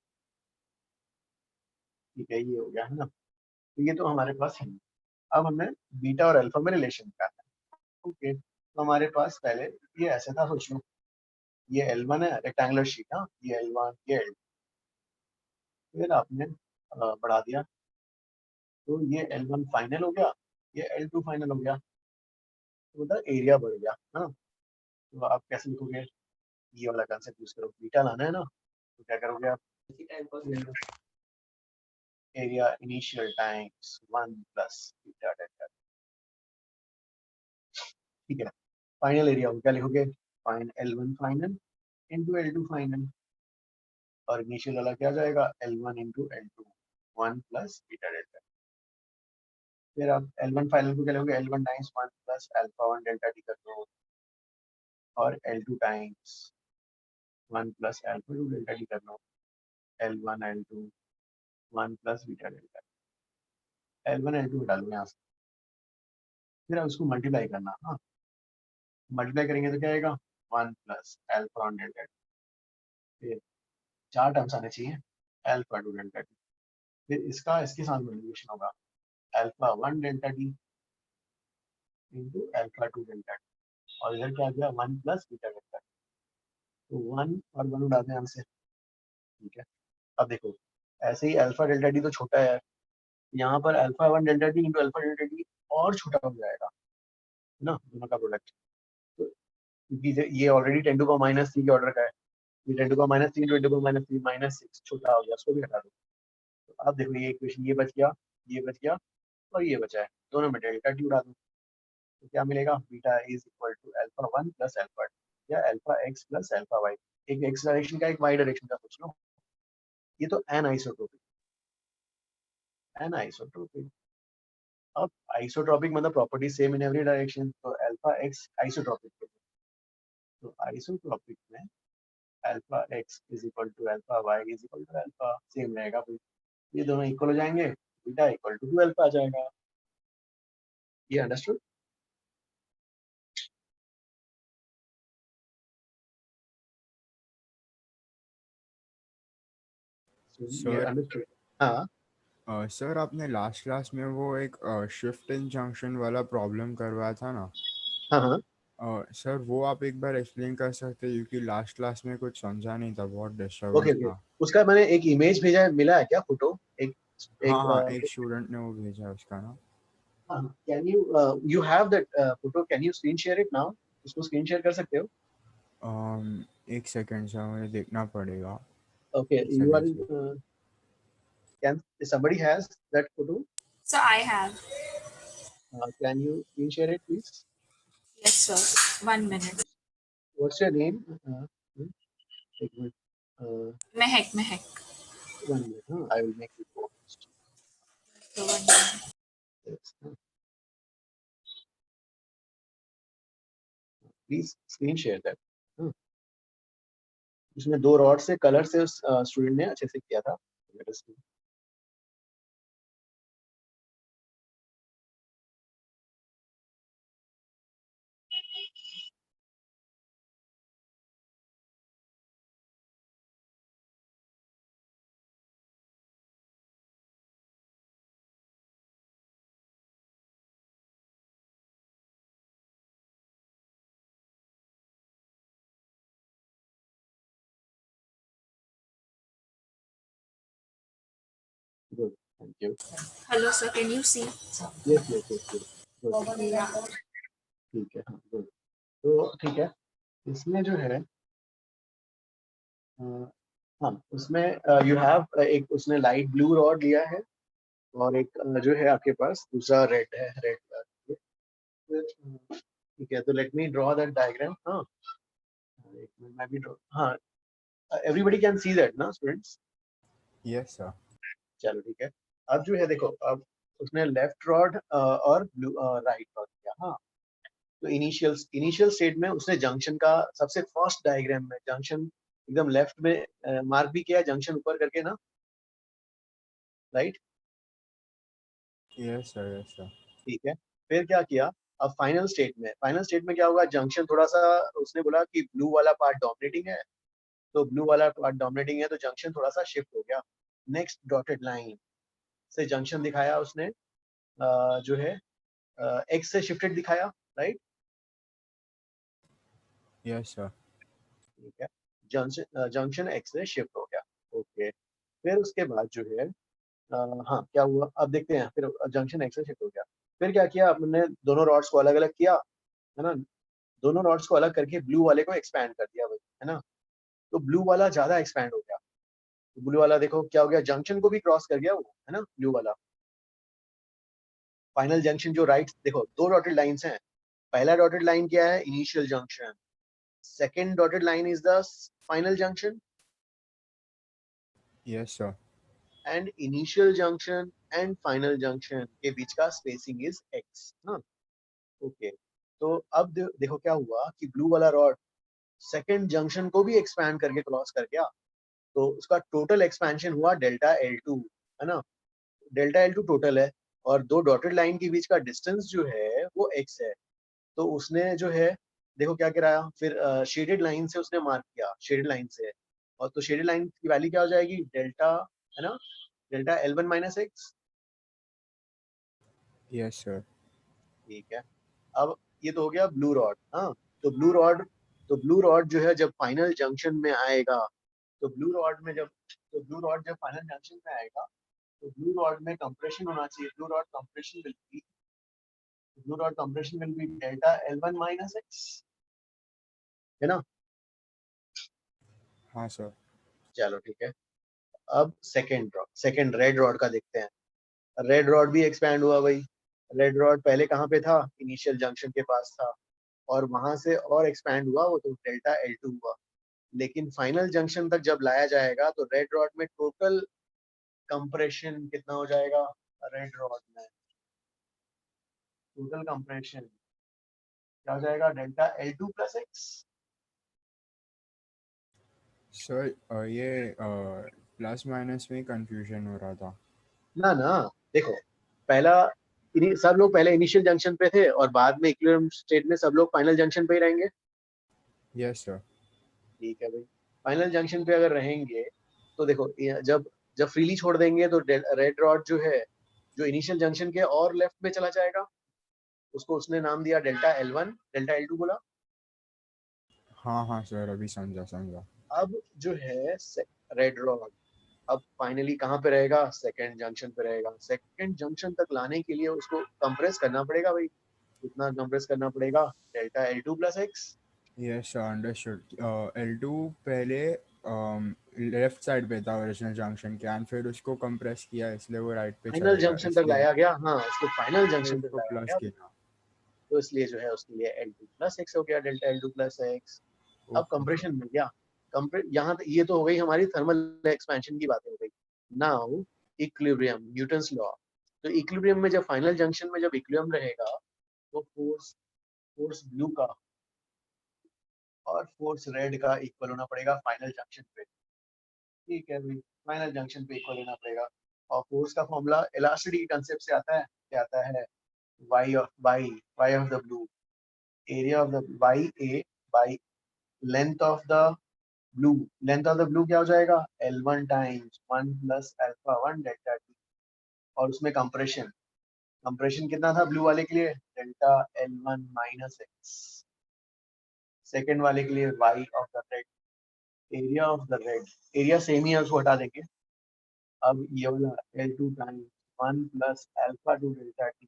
ठीक है। ये हो गया है ना, तो ये तो हमारे पास है। अब हमें बीटा और अल्फा में रिलेशन करना है, ओके। तो हमारे पास पहले ये ऐसे था, सोच लो ये L1 है, रेक्टेंगुलर शीट, हाँ, ये L1 ये L2, फिर आपने बढ़ा दिया, तो ये L1 फाइनल हो गया, ये L2 फाइनल हो गया, तो मतलब एरिया बढ़ गया, हाँ। तो आप कैसे लिखोगे, ये वाला कंसेप्ट यूज करो, बीटा लाना है ना, तो क्या करोगे आप, area initial times 1 plus beta delta, ठीक है, फाइनल एरिया क्या लिखोगे, fine L1 final into L2 final, और इनिशियल वाला क्या जाएगा, L1 into L2 1 plus beta delta. फिर आप L1 फाइनल को क्या लिखोगे, L1 times 1 plus alpha 1 delta T कर दो, और L2 times 1 plus alpha 2 delta T कर लो, L1 L2 1 plus beta delta, L1 L2 डालो यहाँ से, फिर आप उसको मल्टीप्लाई करना। हाँ, मल्टीप्लाई करेंगे तो क्या आएगा, 1 प्लस अल्फा 1 डेल्टा टी, फिर 4 टर्म्स आने चाहिए, अल्फा 2 डेल्टा टी, फिर इसका इसके साथ मल्टीप्लिकेशन होगा, alpha 1 delta T into alpha 2 delta T, और इधर क्या आ गया, 1 प्लस बीटा डेल्टा टी, तो 1 और 1 उड़ाते हैं हमसे। ठीक है, अब देखो ऐसे ही अल्फा डेल्टा टी तो छोटा है, यहाँ पर alpha 1 delta T into alpha delta T और छोटा हो जाएगा, है ना, दोनों का प्रोडक्ट। तो क्योंकि ये ऑलरेडी 10 टू पावर माइनस 3 के ऑर्डर का है, ये 10 to power minus 3 20 to power minus 3 minus 6 छोटा हो गया, उसको भी हटा दो। तो अब देखो ये इक्वेशन, ये बच गया, ये बच गया, और ये बचा है, दोनों में डेल्टा टी उड़ा दो, तो क्या मिलेगा, beta is equal to alpha 1 plus alpha 2 या alpha x plus alpha y। एक x डायरेक्शन का, एक y डायरेक्शन का सोच लो, ये तो एन आइसोट्रोपिक। अब आइसोट्रोपिक मतलब property same in every direction, तो अल्फा x आइसोट्रोपिक, तो आइसोट्रोपिक में alpha x is equal to alpha y is equal to alpha, same रहेगा भाई, ये दोनों इक्वल हो जाएंगे, बीटा इक्वल टू 2 अल्फा आ जाएगा। ये अंडरस्टूड? ये सर अंडरस्टूड? हाँ सर आपने लास्ट क्लास में वो एक शिफ्ट इन जंक्शन वाला प्रॉब्लम करवाया था ना, हाँ हाँ, सर वो आप एक बार एक्सप्लेन कर सकते हैं, क्योंकि लास्ट क्लास में कुछ समझा नहीं था, बहुत ओके डिस्टर्बेंस ओके, था। उसका मैंने एक इमेज भेजा है, मिला है क्या फोटो? एक हाँ हाँ, एक एक स्टूडेंट ने वो भेजा है उसका ना। Can you have that photo, can you screen share it now? इसको स्क्रीन शेयर कर सकते हो? एक सेकंड सर, मुझे देखना पड़ेगा। ओके, एक you are, second sir. Can somebody has that photo? So I have. Can you screen share it please? Yes, sir. 1 minute. What's your name? एक minute, Mehak. 1 minute, I will make it post. So 1 minute. Yes, please screen share that. उसमें 2 rod से colour से उस student ने अच्छे से किया था। Let us see. Good, thank you. Hello, sir. Can you see? Yes. Good. ठीक है, हाँ गुड। तो ठीक है, इसमें जो है हाँ, उसमें यू हैव एक, उसने लाइट ब्लू रॉड लिया है, और एक जो है आपके पास दूसरा रेड है, रेड कलर। ठीक है, तो let me draw that diagram. हाँ, एक मिनट मैं भी ड्रॉ, हाँ, एवरीबॉडी कैन सी दैट ना स्टूडेंट्स? Yes sir. चलो ठीक है, अब जो है देखो, अब उसने लेफ्ट रॉड और ब्लू राइट रॉड किया। हाँ, तो इनिशियल स्टेट में उसने जंक्शन का सबसे फर्स्ट डायग्राम में जंक्शन एकदम लेफ्ट में मार्क भी किया, जंक्शन ऊपर करके ना, राइट? Yes sir. ठीक है, फिर क्या किया, अब फाइनल स्टेट में क्या होगा, जंक्शन थोड़ा सा, उसने बोला कि ब्लू वाला पार्ट डोमिनेटिंग है, तो ब्लू वाला पार्ट डोमिनेटिंग है, तो जंक्शन थोड़ा सा शिफ्ट हो गया। नेक्स्ट डॉटेड लाइन से जंक्शन दिखाया उसने, जो है एक्स से शिफ्टेड दिखाया, राइट? Yes sir. ठीक है, जंक्शन एक्स से शिफ्ट हो गया। ओके, फिर उसके बाद जो है हाँ क्या हुआ, अब देखते हैं। फिर जंक्शन एक्स से शिफ्ट हो गया, फिर क्या किया, हमने दोनों रॉड्स को अलग अलग किया, है ना, दोनों रॉड्स को अलग करके ब्लू वाले को एक्सपैंड कर दिया भाई, है ना, तो ब्लू वाला ज्यादा एक्सपैंड हो गया। तो ब्लू वाला देखो क्या हो गया, जंक्शन को भी क्रॉस कर गया वो, है ना, ब्लू वाला। फाइनल जंक्शन जो राइट, देखो 2 डॉटेड लाइंस हैं, पहला डॉटेड लाइन क्या है? Initial junction. Second dotted line is the final junction. Yes, sir. And initial junction and final junction के बीच का स्पेसिंग इज x. हाँ, ओके. तो अब देखो क्या हुआ कि ब्लू वाला रॉड सेकंड जंक्शन को भी एक्सपैंड करके क्रॉस कर गया, तो उसका टोटल एक्सपेंशन हुआ डेल्टा L2, है ना. डेल्टा L2 टोटल है, और दो डॉटेड लाइन के बीच का डिस्टेंस जो है वो x है. तो उसने जो है देखो क्या कराया, फिर शेडेड लाइन से उसने मार्क किया, शेडेड लाइन से, और तो शेडेड लाइन की वैल्यू क्या हो जाएगी? डेल्टा, है ना, delta L1 minus x. Yes, sir. ठीक है. अब ये तो हो गया ब्लू रॉड. हाँ, तो ब्लू रॉड जो है जब फाइनल जंक्शन में आएगा, तो ब्लू रॉड जब फाइनल जंक्शन में आएगा, तो ब्लू रॉड में कंप्रेशन होना चाहिए. Blue rod compression will be delta L1 minus x, है ना. हाँ सर. चलो ठीक है. अब सेकंड रेड रॉड का देखते हैं. रेड रॉड भी एक्सपैंड हुआ भाई. रेड रॉड पहले कहाँ पे था? इनिशियल जंक्शन के पास था, और वहां से और एक्सपैंड हुआ, वो तो डेल्टा L2 हुआ. लेकिन फाइनल जंक्शन तक जब लाया जाएगा तो रेड रॉड में टोटल कंप्रेशन कितना हो जाएगा? रेड रॉड में टोटल कंप्रेशन क्या हो जाएगा? Delta L2 plus x. Sir ये प्लस माइनस में कंफ्यूजन हो रहा था. ना देखो, सब लोग पहले इनिशियल जंक्शन पे थे, और बाद में इक्विलिब्रियम स्टेट में सब लोग फाइनल जंक्शन पे ही रहेंगे. Yes sir. ठीक है भाई. फाइनल जंक्शन पे अगर रहेंगे तो देखो, जब फ्रीली छोड़ देंगे तो रेड रॉड जो है, जो इनिशियल जंक्शन के और लेफ्ट में चला जाएगा, उसको उसने नाम दिया डेल्टा L1, डेल्टा L2 बोला. हाँ हाँ सर, अभी समझा. अब जो है रेड रॉड अब फाइनली कहाँ पे रहेगा? सेकंड जंक्शन पे रहेगा. सेकंड जंक्शन तक लाने के लिए उसको कंप्रेस करना पड़ेगा भाई. कितना कंप्रेस करना पड़ेगा? Delta L2 plus x. Yes sir, understood. L2 पहले लेफ्ट साइड पे था ओरिजिनल जंक्शन के, एंड फिर उसको कंप्रेस किया, इसलिए वो राइट पे फाइनल चलेगा. जंक्शन तक लाया गया. हाँ, उसको फाइनल फिर जंक्शन तक उसको लाया प्लस गया, किया. तो इसलिए जो है उसके लिए L2 प्लस एक्स हो गया, डेल्टा L2 प्लस एक्स. अब कंप्रेशन मिल गया. यहाँ ये तो हो गई हमारी थर्मल एक्सपेंशन की बातें हो गई. Now equilibrium, Newton's law. तो इक्विलिब्रियम में जब फाइनल जंक्शन में जब इक्विलिब्रियम रहेगा, तो फोर्स ब्लू का और फोर्स रेड का इक्वल होना पड़ेगा फाइनल जंक्शन पे. ठीक है भाई, फाइनल जंक्शन पे इक्वल होना पड़ेगा. और फोर्स का फॉर्मूला इलास्टिसिटी कंसेप्ट से आता है. क्या आता है? y of the blue, area of the y by length of the blue. Length of the blue क्या हो जाएगा? L1 times 1 plus alpha 1 delta T. और उसमें कंप्रेशन कितना था ब्लू वाले के लिए? Delta L1 minus x. Second वाले के लिए y of the red, area of the red. Area same ही है, उसको हटा देंगे. अब ये वाला L2 times 1 plus alpha 2 delta T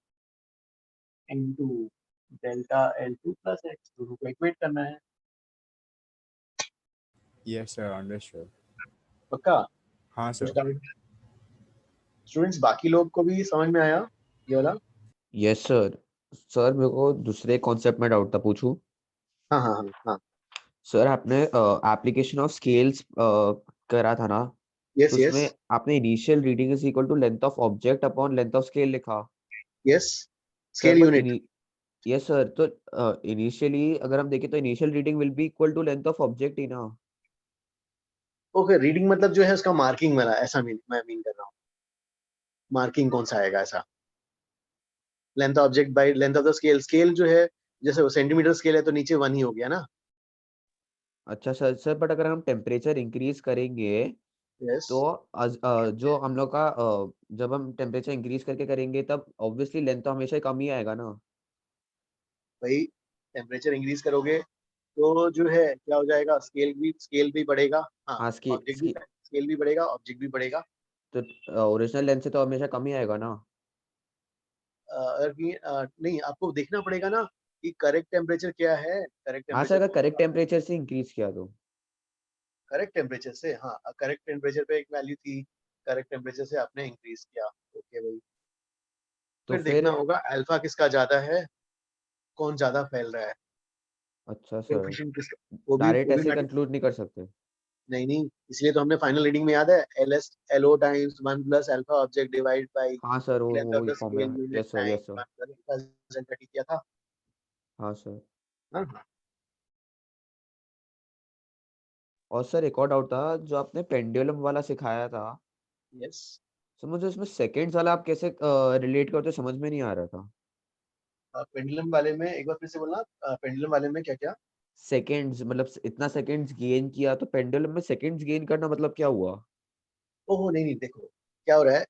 into delta L2 plus x. दोनों को इक्वेट करना है. Yes sir, understood. पक्का? हाँ कुछ सर. डाउट? स्टूडेंट्स, बाकी लोग को भी समझ में आया ये वाला? Yes sir. सर मेरे को दूसरे कॉन्सेप्ट में डाउट था, पूछूं? हाँ हाँ हाँ हाँ. सर आपने एप्लीकेशन ऑफ स्केल्स करा था ना, यस तो यस उसमें आपने initial reading is equal to length of object upon length of scale लिखा. Yes. Sir scale but unit. Yes sir, तो इनिशियली अगर हम देखें तो initial reading will be equal to length of object ही ना. ओके, रीडिंग मतलब जो है उसका मार्किंग वाला, ऐसा मैं मीन कर रहा हूँ. मार्किंग कौन सा आएगा ऐसा? Length object by length of the scale. Scale जो है, जैसे वो सेंटीमीटर स्केल है तो नीचे 1 ही हो गया ना. अच्छा सर बट अगर हम टेम्परेचर इंक्रीज करेंगे यस. तो जो हम लोग का जब हम टेम्परेचर इंक्रीज करके करेंगे तब ऑब्वियसली लेंथ तो हमेशा कम ही आएगा ना. भाई, टेम्परेचर इंक्रीज करोगे तो जो है क्या हो जाएगा? स्केल भी बढ़ेगा. हाँ, हाँ स्केल भी बढ़ेगा, ऑब्जेक्ट भी बढ़ेगा. तो ओरिजिनल लेंथ से तो हमेशा कम ही आएगा ना. नहीं, आपको देखना पड़ेगा ना कि करेक्ट टेम्परेचर क्या है. करेक्ट हाँ सर, टेम्परेचर अगर करेक्ट टेम्परेचर से इंक्रीज किया तो. करेक्ट टेम्परेचर से, हाँ, करेक्ट टेम्परेचर पे एक वैल्यू थी, करेक्ट टेम्परेचर से आपने इंक्रीज किया. ओके भाई. तो फिर देखना होगा अल्फा किसका ज्यादा है. कौन ज्यादा फैल रहा है, अच्छा सर, कोएफिशिएंट किसका, वो डायरेक्ट भी ऐसे मैटर। कंक्लूड नहीं कर सकते। नहीं, इसलिए तो हमने फाइनल रीडिंग में याद है LS LO times 1 plus alpha object divide by हाँ सर, लेंथ ऑफ वो द फॉर्मूला स्केल है। Unit yes sir, time yes sir. 1 plus represent किया था। हाँ सर। हाँ, और सर एक और डाउट था, जो आपने पेंडुलम वाला सिखाया था, यस। सर मुझे उसमें सेकंड्स वाला आप कैसे रिलेट करते हो, समझ में नहीं आ रहा था। पेंडुलम वाले में एक बार फिर से बोलना, पेंडुलम वाले में क्या क्या? सेकंड्स मतलब इतना सेकंड्स गेन किया, तो पेंडुलम में सेकंड्स गेन करना मतलब क्या हुआ? ओहो नहीं, देखो क्या हो रहा है,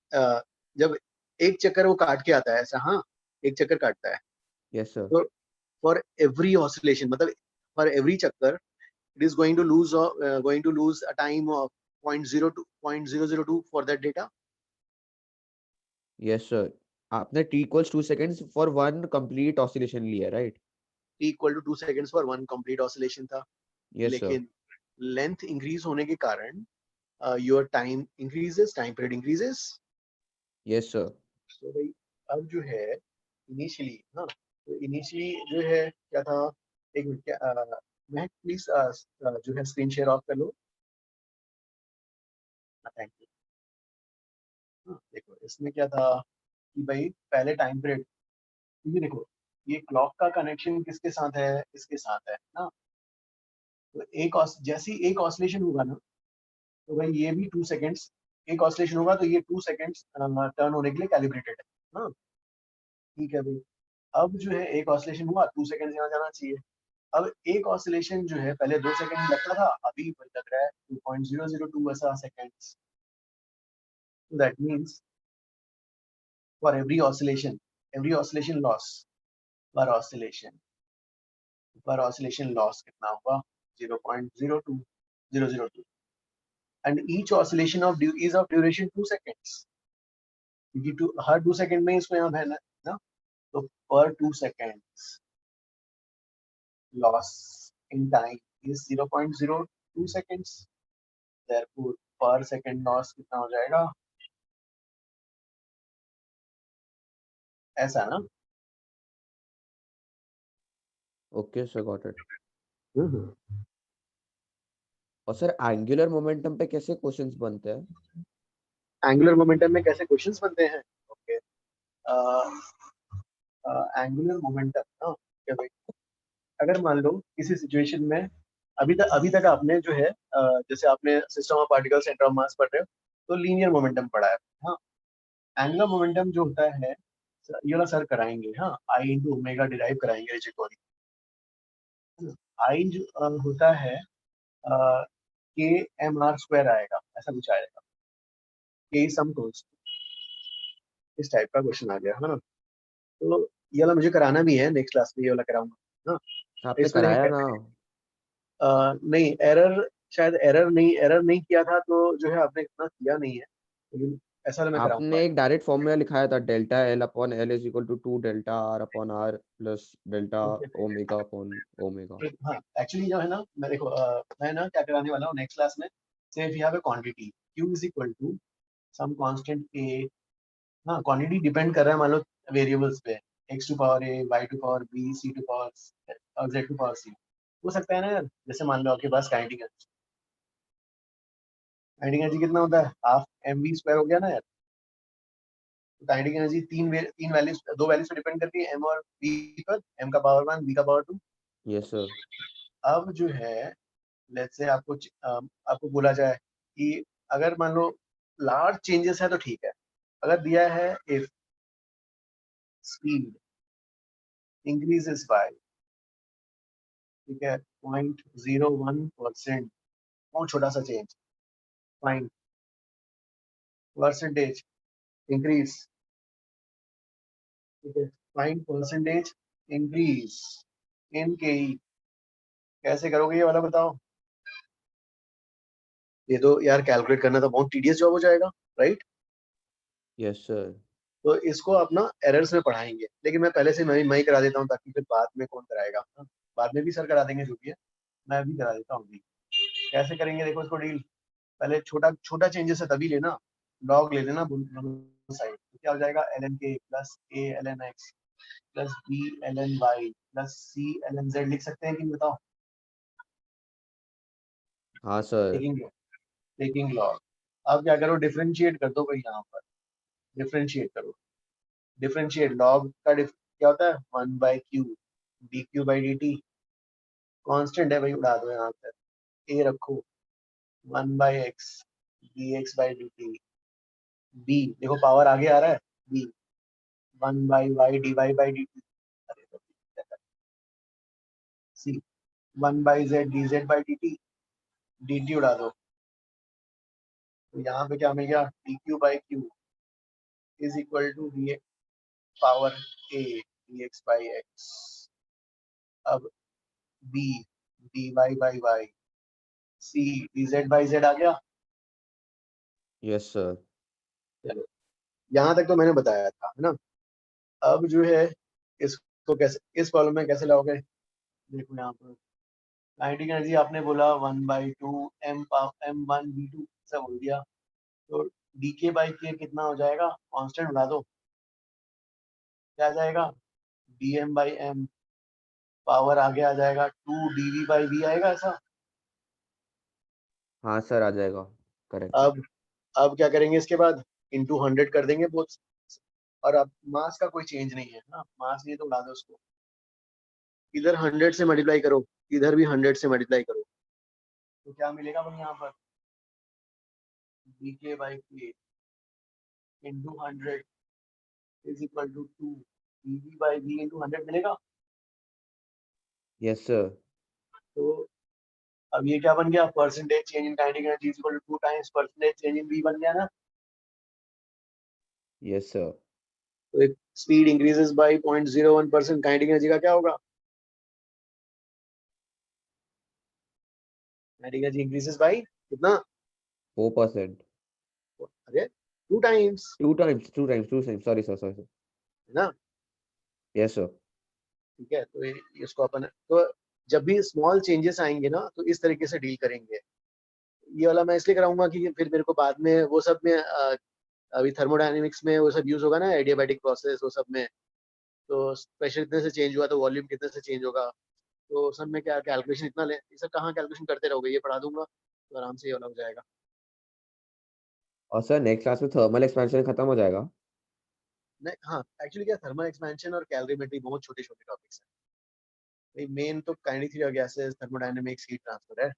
जब एक चक्कर वो काट के आता है ऐसा, हाँ, एक चक्कर काटता है, यस सर। तो फॉर एवरी ऑसिलेशन, मतलब फॉर एवरी चक्कर it is going to lose a time of 0.02 for that data. Yes sir, आपने t equals 2 seconds for one complete oscillation लिया, right? T equal to 2 seconds for one complete oscillation था, yes sir. लेकिन length increase होने के कारण your time increases, time period increases. Yes sir. तो भाई अब जो है इनिशियली, हाँ, तो इनिशियली जो है क्या था, एक मिनट, क्या मैं प्लीज जो है स्क्रीन शेयर ऑफ कर लो। Thank you. हाँ, देखो इसमें क्या था कि भाई पहले टाइम पीरियड, क्योंकि देखो ये क्लॉक का कनेक्शन किसके साथ है, इसके साथ है ना, तो जैसे ही एक ऑसिलेशन होगा ना, तो भाई ये भी 2 सेकेंड्स, एक ऑसिलेशन होगा तो ये 2 सेकेंड्स टर्न होने के लिए कैलिब्रेटेड है। हाँ, ठीक है भाई। अब जो है एक ऑसिलेशन हुआ, 2 सेकेंड यहाँ जाना चाहिए। अब एक ऑसिलेशन जो है पहले 2 सेकेंड लगता था, अभी लग रहा है 2.002 ऐसा seconds. That means for every oscillation loss पर ऑसिलेशन लॉस कितना होगा, 0.02002, and each oscillation is of duration 2 seconds, क्योंकि हर 2 सेकंड में इसको यहाँ बहना है ना, तो पर 2 seconds loss in time is 0.02 seconds, therefore per second loss कितना हो जाएगा, ऐसा ना। Okay sir, got it. और सर एंगुलर मोमेंटम पे कैसे क्वेश्चंस बनते हैं? एंगुलर मोमेंटम में कैसे क्वेश्चंस बनते हैं? ओके, एंगुलर मोमेंटम ना, क्या भाई, अगर मान लो किसी सिचुएशन में अभी तक आपने जो है जैसे आपने system of particle centre of mass पढ़ रहे हो, तो लीनियर मोमेंटम पढ़ा है। हाँ, एंगुलर मोमेंटम जो होता है ये वाला सर कराएंगे, हाँ, आई इंटू ओमेगा डिराइव कराएंगे रिजिकोरी। आई जो होता है के एम आर स्क्वायर आएगा, ऐसा कुछ आएगा, के सम कांस्टेंट, इस टाइप का क्वेश्चन आ गया है ना। तो ये वाला मुझे कराना भी है, नेक्स्ट क्लास में ये वाला कराऊंगा। हाँ, आपने इसमें कराया ना? नहीं, शायद एरर नहीं किया था, तो जो है आपने इतना किया नहीं है, लेकिन ऐसा वाला मैं कराऊंगा। आपने एक डायरेक्ट फॉर्मूला लिखाया था, delta L upon L is equal to 2 delta R upon R plus delta omega upon omega. हाँ, एक्चुअली जो है ना, मैं देखो मैं ना क्या कराने वाला हूँ नेक्स्ट क्लास में, say if you have a quantity q is equal to some constant a, हाँ, क्वांटिटी डिपेंड कर रहा है मान लो वेरिएबल्स पे, x to power a, y to power b, c to power z to power c, हो सकता है ना यार, जैसे मान लो आपके पास काइनेटिक एनर्जी कितना होता है, हाफ mv स्क्वायर हो गया ना यार। तो काइनेटिक एनर्जी तीन वैल्यूज, दो वैल्यूज पे डिपेंड करती है, m और v पर, m का पावर 1, v का पावर 2। Yes sir. अब जो है लेट्स से आपको बोला जाए कि अगर मान लो लार्ज चेंजेस है तो ठीक है, अगर दिया है इफ स्पीड इंक्रीजेस बाय, ठीक है, 0.01%, बहुत छोटा सा चेंज, फाइन, परसेंटेज इंक्रीज, ठीक है, फाइन परसेंटेज इंक्रीज इन के, कैसे करोगे ये वाला बताओ? ये तो यार कैलकुलेट करना तो बहुत टीडियस जॉब हो जाएगा, राइट? Yes sir. तो इसको अपना एरर्स में पढ़ाएंगे, लेकिन मैं पहले से मैं ही करा देता हूँ, ताकि फिर बाद में कौन कराएगा, हाँ? बाद में भी सर करा देंगे जो भी है, मैं अभी करा देता हूँ। कैसे करेंगे देखो इसको डील, पहले छोटा छोटा चेंजेस है तभी लेना, लॉग ले लेना साइड, तो क्या हो जाएगा ln k plus a ln x, plus B L N Y plus C L N Z लिख सकते हैं कि नहीं बताओ? हाँ सर। Taking log. अब क्या करो, डिफरेंशिएट कर दो भाई, यहाँ पर डिफरेंशिएट करो। डिफरेंशिएट लॉग का क्या होता है, 1 by Q D Q by D T, constant है भाई, उड़ा दो यहाँ पर, ए रखो 1 by X D x by D T, B देखो पावर आगे आ रहा है, B 1 by Y D Y by D T, C 1 by Z D Z by D T, D T उड़ा दो, तो यहाँ पे क्या मिल गया, D Q by Q is equal to D power A D x by x. अब B D Y by y, C D Z by z आ गया। Yes sir. चलो यहाँ तक तो मैंने बताया था, है ना। अब जो है इसको कैसे, इस प्रॉब्लम में कैसे लाओगे, देखो यहाँ पर काइनेटिक एनर्जी आपने बोला 1/2 m1v2 ऐसा बोल दिया, तो dk बाई के कितना हो जाएगा, कांस्टेंट बना दो, क्या आ जाएगा, dm बाई m, पावर आगे आ जाएगा 2 dv बाई v आएगा ऐसा। हाँ सर आ जाएगा, करेक्ट। अब क्या करेंगे, इसके बाद इंटू 100 कर देंगे बोथ, और अब मास का कोई चेंज नहीं है ना, मास नहीं तो उड़ा दो उसको, इधर 100 से मल्टीप्लाई करो, इधर भी 100 से मल्टीप्लाई करो, तो क्या मिलेगा भाई यहाँ पर, dk by K into 100 is equal to 2 dv by v into 100 मिलेगा। Yes sir. तो अब ये क्या बन गया, percentage change in kinetic energy is equal to 2 times percentage change in v बन गया ना। Yes sir. तो एक speed increases by 0.01%, kinetic energy का क्या होगा, काइनेटिक एनर्जी इंक्रीजेस बाय कितना, 4%। अरे 2 टाइम्स, सॉरी सर। है ना। Yes sir. ठीक है, तो इसको अपन, तो जब भी स्मॉल चेंजेस आएंगे ना, तो इस तरीके से डील करेंगे। ये वाला मैं इसलिए कराऊंगा कि फिर मेरे को बाद में वो सब में अभी थर्मोडायनेमिक्स में वो सब यूज होगा ना, एडियाबैटिक प्रोसेस वो सब में, तो प्रेशर कितने से चेंज हुआ तो वॉल्यूम कितने से चेंज होगा, तो सब में क्या कैलकुलेशन इतना ले, ये सब कहाँ कैलकुलेशन करते रहोगे, ये पढ़ा दूंगा तो आराम से ये वाला हो जाएगा। और सर नेक्स्ट क्लास में थर्मल एक्सपेंशन खत्म हो जाएगा। नहीं, हाँ एक्चुअली क्या, थर्मल एक्सपेंशन और कैलोरीमेट्री बहुत छोटे छोटे टॉपिक्स हैं, मेन तो kinetic theory of gases, thermodynamics, heat transfer है।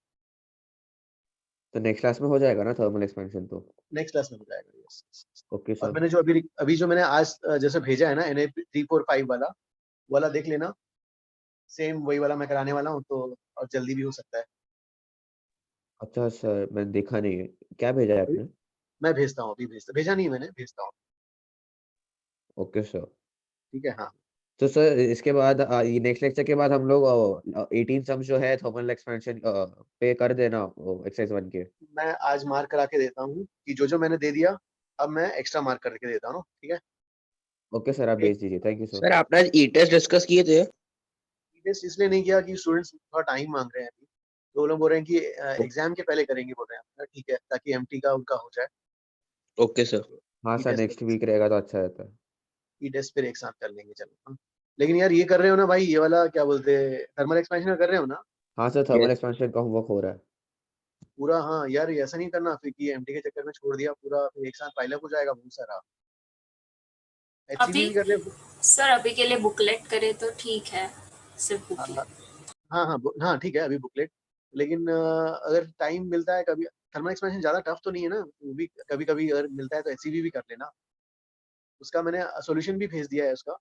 तो नेक्स्ट क्लास में हो जाएगा ना थर्मल एक्सपेंशन, तो नेक्स्ट क्लास में हो जाएगा, यस। ओके और सर। मैंने जो अभी जो मैंने आज जैसे भेजा है ना Na345 वाला देख लेना, सेम वही वाला मैं कराने वाला हूँ, तो और जल्दी भी हो सकता है। अच्छा सर, मैंने देखा नहीं है, क्या भेजा है आपने? मैं भेजता हूँ, अभी भेजा नहीं मैंने, भेजता हूँ। Okay sir. ठीक है, हाँ। तो सर इसके बाद ये नेक्स्ट लेक्चर के बाद हम लोग 18 सम जो है थर्मल एक्सपेंशन पे कर देना एक्सरसाइज 1 के। मैं आज मार्क करा के देता हूँ कि जो मैंने दे दिया, अब मैं एक्स्ट्रा मार्क करके देता हूँ, ठीक है। ओके सर, आप भेज दीजिए। Thank you sir. सर आपने आज ई टेस्ट डिस्कस किए थे? टेस्ट इसलिए नहीं किया कि स्टूडेंट्स थोड़ा टाइम मांग रहे हैं अभी, तो वो लोग बोल रहे हैं कि एग्जाम के पहले करेंगे, बोल रहे हैं, ठीक है, ताकि एमटी का उनका हो जाए। Okay sir. हाँ सर, नेक्स्ट वीक रहेगा तो अच्छा रहता है। ई टेस्ट फिर एक साथ कर लेंगे, चलो। हाँ। लेकिन यार ये कर रहे हो ना भाई, ये वाला क्या बोलते हैं, थर्मल एक्सपेंशन कर रहे हो ना? हाँ सर, थर्मल एक्सपेंशन का होमवर्क हो रहा है पूरा। हाँ यार, ये ऐसा नहीं करना फिर कि एमटी के चक्कर में छोड़ दिया पूरा, फिर एक साथ पाइलअप हो जाएगा बहुत सारा। अभी भी कर रहे हो? सर अभी के लिए बुकलेट करे तो ठीक है, सिर्फ बुकलेट। हाँ ठीक है, अभी बुकलेट, लेकिन अगर टाइम मिलता है कभी, थर्मल एक्सपेंशन ज्यादा टफ तो नहीं है ना, वो भी कभी कभी अगर मिलता है तो एचसीवी भी कर लेना। उसका मैंने सॉल्यूशन भी भेज दिया है उसका,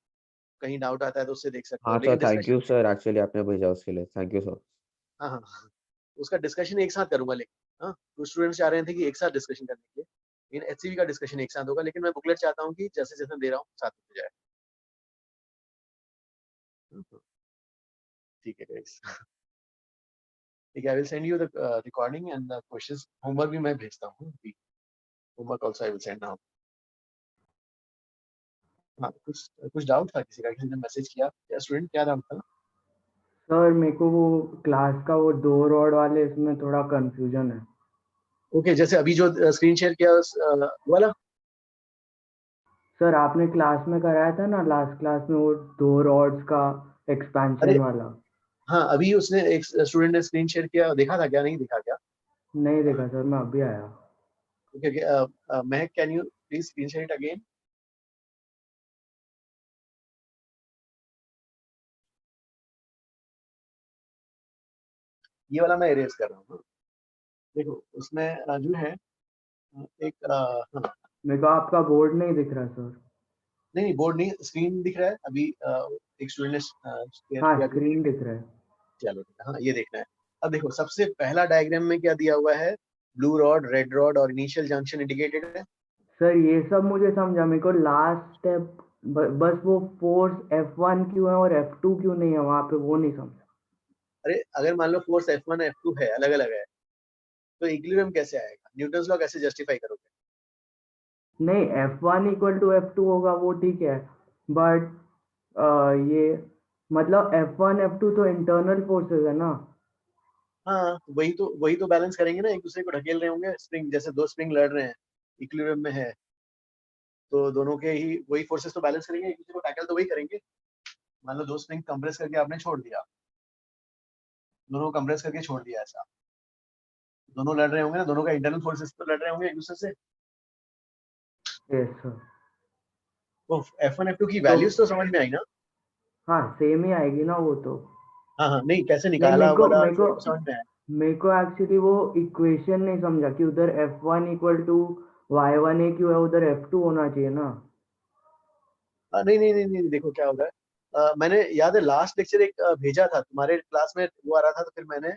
कहीं डाउट आता है तो उससे देख सकते हो। हाँ सर, लेकिन thank you discussion, sir, actually आपने भेजा उसके लिए थैंक यू सर। हाँ हाँ हाँ, उसका डिस्कशन एक साथ करूंगा, लेकिन हाँ कुछ स्टूडेंट्स चाह रहे थे कि एक साथ डिस्कशन करने के लिए, लेकिन एचसीवी का डिस्कशन एक साथ होगा, लेकिन मैं बुकलेट चाहता हूँ कि जैसे जैसे दे रहा हूँ साथ हो जाए। ठीक है गाइस, ठीक है, I will send you the recording and the questions. Homework भी मैं भेजता हूँ, homework also I will send now. हाँ, कुछ डाउट था किसी का, किसी ने मैसेज किया या स्टूडेंट, क्या डाउट था? सर मेरे को वो क्लास का वो 2 रॉड वाले इसमें थोड़ा कंफ्यूजन है। ओके, जैसे अभी जो स्क्रीन शेयर किया वाला, सर आपने क्लास में कराया था ना, लास्ट क्लास में, वो 2 रॉड्स का अरे एक्सपेंशन वाला। हाँ, अभी उसने एक स्टूडेंट ने स्क्रीन शेयर किया, देखा था क्या, नहीं देखा क्या? नहीं देखा सर, मैं अभी आया। Okay, Mahak, can you please screen share it again? ये वाला मैं इरेज कर रहा हूँ। देखो उसमें जो है एक हाँ, मेरे को आपका बोर्ड नहीं दिख रहा सर। नहीं बोर्ड नहीं, स्क्रीन दिख रहा है अभी। एक स्टूडेंट ने शेयर हाँ किया, स्क्रीन दिख रहा है। चलो ठीक है, हाँ ये देखना है। अब देखो सबसे पहला डायग्राम में क्या दिया हुआ है, ब्लू रॉड, रेड रॉड और इनिशियल जंक्शन इंडिकेटेड है। सर ये सब मुझे समझा, मेरे को लास्ट स्टेप बस वो फोर्स F1 क्यों है और F2 क्यों नहीं है वहां पे, वो नहीं समझा। अरे अगर मान लो फोर्स F1 F2 है, अलग अलग है, तो इक्विलिब्रियम कैसे आएगा? न्यूटन्स लॉ कैसे जस्टिफाई करोगे? नहीं, F1 इक्वल टू F2 होगा वो ठीक है, बट ये मतलब F1 F2 तो इंटरनल फोर्सेस है ना। हाँ, वही तो बैलेंस करेंगे ना, एक दूसरे को ढकेल रहे होंगे। स्प्रिंग जैसे दो स्प्रिंग लड़ रहे हैं, इक्विलिब्रियम में है, तो दोनों के ही वही फोर्सेस तो बैलेंस करेंगे, एक दूसरे को टैकल तो वही करेंगे। मान लो दो स्प्रिंग कंप्रेस करके आपने छोड़ दिया, दोनों को कंप्रेस करके छोड़ दिया, ऐसा दोनों लड़ रहे होंगे ना, दोनों का इंटरनल फोर्सेस तो लड़ रहे होंगे एक दूसरे से। Yes sir. तो F1 F2 की तो वैल्यूज तो समझ में आई ना? हाँ सेम ही आएगी ना वो तो। हाँ हाँ, नहीं कैसे नहीं निकाला वाला मेरे को जो समझ में आया। मेरे को एक्चुअली वो इक्वेशन नहीं समझा कि उधर F1 इक्वल टू Y1A क्यों है, उधर F2 होना चाहिए ना। नहीं नहीं नहीं नहीं, देखो क्या होगा, मैंने याद है लास्ट लेक्चर एक भेजा था तुम्हारे क्लास में, वो आ रहा था, तो फिर मैंने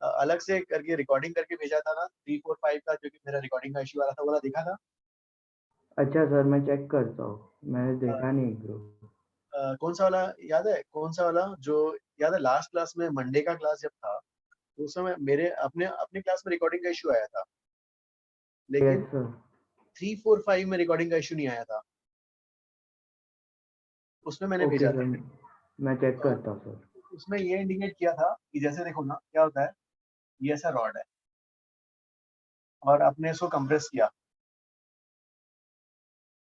अलग से करके रिकॉर्डिंग करके भेजा था ना, 3 4 5 का, जो कि मेरा रिकॉर्डिंग का इशू आ रहा था, वो वाला देखा था। अच्छा सर मैं चेक करता हूँ, मैंने देखा नहीं ब्रो। कौन सा वाला याद है, कौन सा वाला जो याद है? लास्ट क्लास में, मंडे का क्लास जब था, तो उस समय मेरे अपने अपने क्लास में रिकॉर्डिंग का इशू आया था, यस लेकिन सर। 3 4 5 में रिकॉर्डिंग का इशू नहीं आया था, उसमें मैंने ओके भेजा सर, था। मैं चेक तो करता हूँ सर। उसमें ये इंडिकेट किया था कि जैसे देखो ना क्या होता है, ये ऐसा रॉड है और आपने इसको कंप्रेस किया,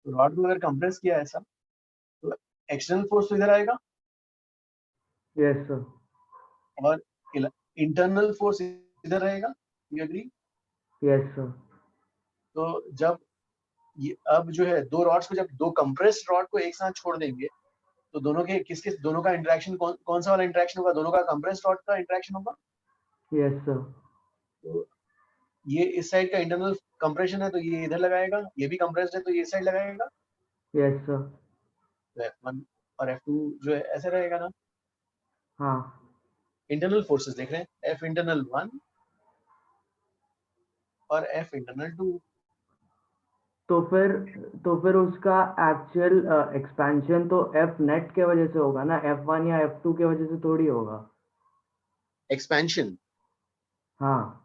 तो रॉड को अगर कंप्रेस किया ऐसा, तो एक्सटर्नल फोर्स तो इधर आएगा यस सर। और इंटरनल फोर्स इधर रहेगा। You agree? Yes sir. तो जब ये अब जो है दो रॉड्स को, जब दो कंप्रेस्ड रॉड को एक साथ छोड़ देंगे, तो दोनों के किसके दोनों का इंटरेक्शन कौन सा वाला इंटरेक्शन होगा? दोनों का कंप्रेस्ड रॉड का इंटरेक्शन होगा। Yes sir. तो ये इस साइड का इंटरनल कंप्रेशन है, तो ये इधर लगाएगा, ये भी कंप्रेस्ड है तो ये इस साइड लगाएगा। Yes sir. तो F1 और F2 जो है ऐसे रहेगा ना। हाँ। इंटरनल फोर्सेस देख रहे हैं, F इंटरनल 1 और F इंटरनल 2। तो फिर उसका एक्चुअल एक्सपेंशन तो F नेट के वजह से होगा ना, F1 या F2 के वजह से थोड़ी होगा। एक्सपेंशन हाँ।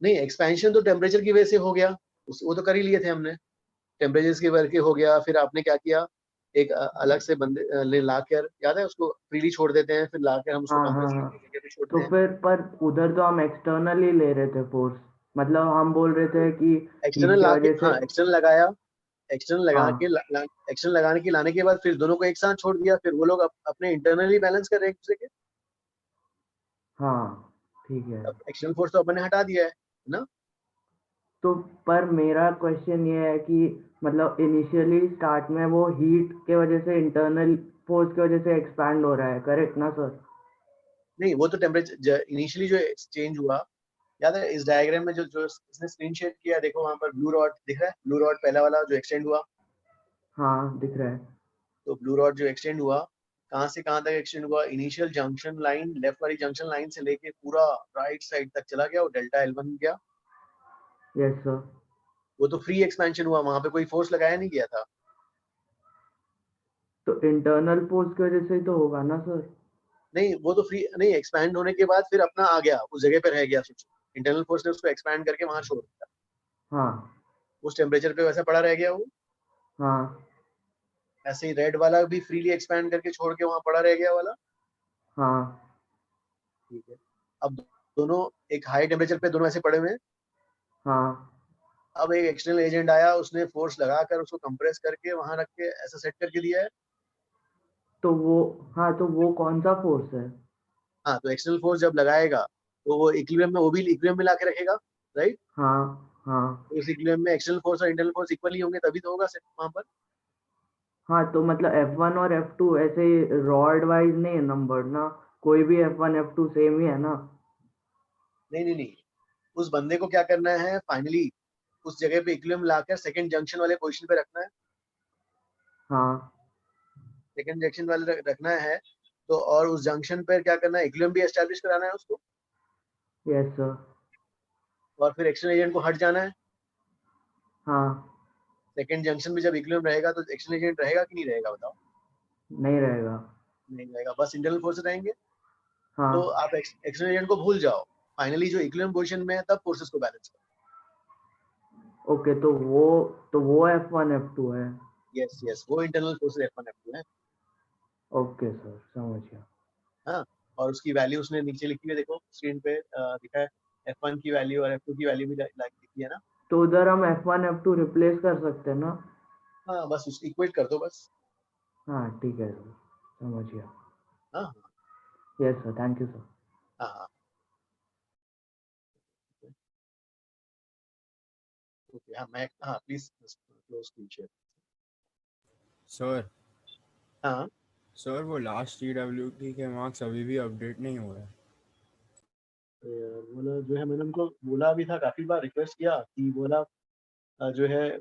नहीं, एक्सपेंशन तो टेम्परेचर की वजह से हो गया, वो तो कर ही लिए थे हमने, टेम्परेचर की वजह से हो गया। फिर आपने क्या किया, एक अलग से बंदे लाकर, याद है, उसको फ्रीली छोड़ देते हैं, फिर लाकर हम उसको हाँ हाँ कंप्रेस हाँ। करके भी छोड़ते तो हैं। फिर पर उधर तो हम एक्सटर्नल ही ले रहे थे फोर्स, मतलब हम बोल रहे थे कि हीट एक्सटर्नल के लाके, वजह से। हाँ एक्सटर्नल लगाया, एक्सटर्नल लगा हाँ के एक्सटर्नल लगाने के लाने के बाद फिर दोनों को एक साथ छोड़ दिया, फिर वो लोग अपने इंटरनली बैलेंस कर रहे हैं एक दूसरे के। हाँ ठीक है। अब एक्सटर्नल फोर्स तो अपन ने हटा दिया है ना। तो पर मेरा क्वेश्चन ये है कि मतलब इनिशियली स्टार्ट में वो हीट के वजह से, इंटरनल फोर्स की वजह से एक्सपैंड हो रहा है, करेक्ट ना सर? नहीं, वो तो टेम्परेचर इनिशियली जो एक्सचेंज हुआ, याद है इस डायग्राम में जो जो इसने स्क्रीन शेयर किया, देखो वहां पर ब्लू रॉड दिख रहा है, ब्लू रॉड पहला वाला जो एक्सटेंड हुआ। हाँ दिख रहा है। तो ब्लू रॉड जो एक्सटेंड हुआ, कहां से कहां तक एक्सटेंड हुआ? इनिशियल जंक्शन लाइन, लेफ्ट वाली जंक्शन लाइन से लेके पूरा राइट साइड तक चला गया, वो डेल्टा L1 गया। Yes sir. वो तो फ्री एक्सपेंशन हुआ, वहां पे कोई फोर्स लगाया नहीं गया था। तो इंटरनल फोर्स की वजह से ही तो होगा ना सर? नहीं, वो तो फ्री नहीं, एक्सपैंड होने के बाद फिर अपना आ गया, उस जगह पे रह गया स्विच। इंटरनल फोर्स ने उसको एक्सपैंड करके वहां छोड़ दिया, हाँ। उस टेम्परेचर पे वैसा पड़ा रह गया वो। हाँ। ऐसे ही रेड वाला भी फ्रीली एक्सपैंड करके छोड़ के वहां पड़ा रह गया वाला। हाँ। ठीक है, अब दोनों एक हाई टेम्परेचर पे दोनों ऐसे पड़े हुए हैं। हाँ। अब एक एक्सटर्नल एजेंट आया, उसने फोर्स लगाकर उसको कंप्रेस करके वहां रख के ऐसा सेट करके दिया है। तो वो, हाँ तो वो कौन सा फोर्स है? हाँ, तो एक्सटर्नल फोर्स जब लगाएगा तो वो इक्विलिब्रियम में, वो भी इक्विलिब्रियम में लाके रखेगा, राइट? हाँ हाँ तो उस इक्विलिब्रियम में एक्सटर्नल फोर्स और इंटरनल फोर्स इक्वल ही होंगे, तभी तो होगा सेट वहां पर। हाँ, तो मतलब F1 और F2 ऐसे रॉड वाइज नहीं है नंबर ना, कोई भी F1 F2 सेम ही है ना? नहीं नहीं नहीं, उस बंदे को क्या करना है फाइनली, उस जगह पे इक्विलिब्रियम लाकर सेकंड जंक्शन वाले पोजीशन पे रखना है। हाँ सेकंड जंक्शन वाले रखना है, तो और उस जंक्शन पर क्या करना है, इक्विलिब्रियम भी एस्टैब्लिश कराना है उसको, यस सर। और फिर एक्सटर्नल एजेंट को हट जाना है। हाँ, सेकंड जंक्शन में जब इक्विलिब्रियम रहेगा तो एक्सटर्नल एजेंट रहेगा कि नहीं रहेगा, बताओ? नहीं रहेगा। नहीं रहेगा, बस इंटरनल फोर्स रहेंगे। हाँ तो आप एक्सटर्नल एजेंट को भूल जाओ, फाइनली जो इक्विलिब्रियम पोजीशन में है तब फोर्सेस को बैलेंस करो। ओके, तो वो F1 F2 है। यस यस, वो इंटरनल फोर्सेस F1 F2 है। ओके सर, समझ गया। हाँ, और उसकी वैल्यू उसने नीचे लिखी है, देखो स्क्रीन पे दिखा है, F1 की वैल्यू और F2 की वैल्यू भी लिखी है ना। तो उधर हम F1 F2 रिप्लेस कर सकते हैं ना? हाँ, बस उसको इक्वेट कर दो बस। हाँ ठीक है सर, समझ गया। हाँ yes sir, thank you sir. हाँ हाँ, ओके। हाँ मैं, हाँ please close screen share. Sir हाँ सर, वो लास्ट TWT के मार्क्स अभी भी अपडेट नहीं हो रहा है। बोला जो है, मैंने उनको बोला भी था, काफी बार रिक्वेस्ट किया कि बोला जो है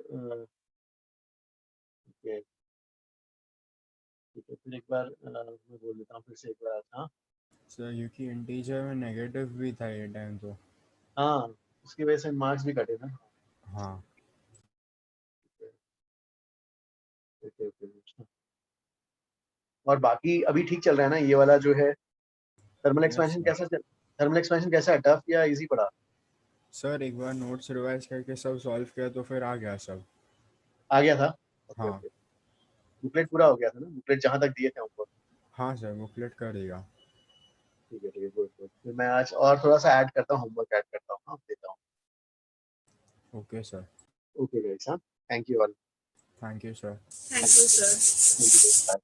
ठीक है, फिर एक बार मैं बोल देता हूँ फिर से एक बार। हाँ सर क्योंकि इंटीजर में नेगेटिव भी था ये टाइम तो। हाँ, उसकी वजह से मार्क्स भी कटे ना। हाँ ओके ओके। और बाकी अभी ठीक चल रहा है ना ये वाला जो है थर्मल यस एक्सपेंशन सर। कैसा थर्मल एक्सपेंशन कैसा है, टफ या इजी पड़ा? सर एक बार नोट्स रिवाइज करके सब सॉल्व किया तो फिर आ गया सब। आ गया था? ओके हाँ ओके। बुकलेट पूरा हो गया था ना, बुकलेट जहाँ तक दिए थे हमको? हाँ सर, बुकलेट कर देगा। ठीक है गुड गुड। फिर मैं आज और थोड़ा सा ऐड करता हूँ, होमवर्क ऐड करता हूँ, हाँ देता हूँ। Okay sir. ओके गाइस, हाँ thank you all. Thank you sir. Thank you sir. Bye.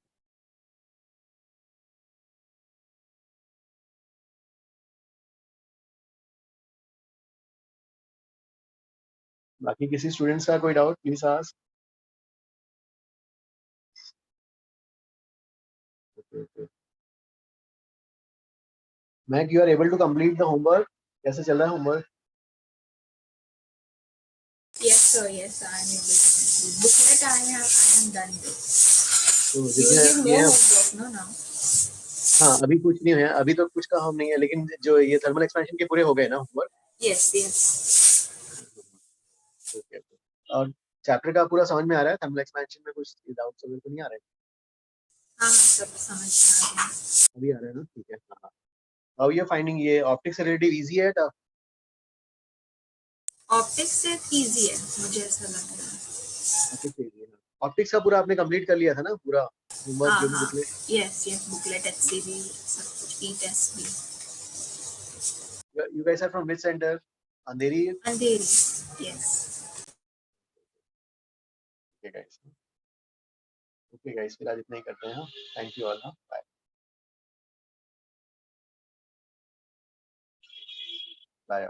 बाकी किसी स्टूडेंट्स का कोई doubt please ask. Okay. Mac, you are able to complete the homework? कैसे चल रहा है homework? Yes sir, yes I am able to complete. Booklet I am done with. तो You जितने will give ये more हैं, homework no now. हाँ अभी कुछ नहीं है, अभी तो कुछ काम नहीं है, लेकिन जो ये थर्मल एक्सपेंशन के पूरे हो गए ना होमवर्क? Yes yes. ओके। और चैप्टर का पूरा समझ में आ रहा है? थर्मल एक्सपेंशन में कुछ डाउट्स वगैरह तो नहीं आ रहे? हाँ सब समझ में आ गया। अभी आ रहे हैं ना, ठीक है। हाँ, हाउ यू फाइंडिंग ये ऑप्टिक्स से रिलेटिव इजी है टफ? ऑप्टिक्स से इजी है मुझे ऐसा लग रहा है। ऑप्टिक्स से easy है ना? ऑप्टिक्स का पूरा आपने कंप्लीट कर लिया था ना पूरा होमवर्क, हाँ जो भी हाँ booklet? Yes yes booklet HCV सब कुछ ई टेस्ट भी। You guys are from which centre? Andheri? Andheri yes. Okay guys, okay guys, फिर आज इतना ही करते हैं। Thank you all, bye bye.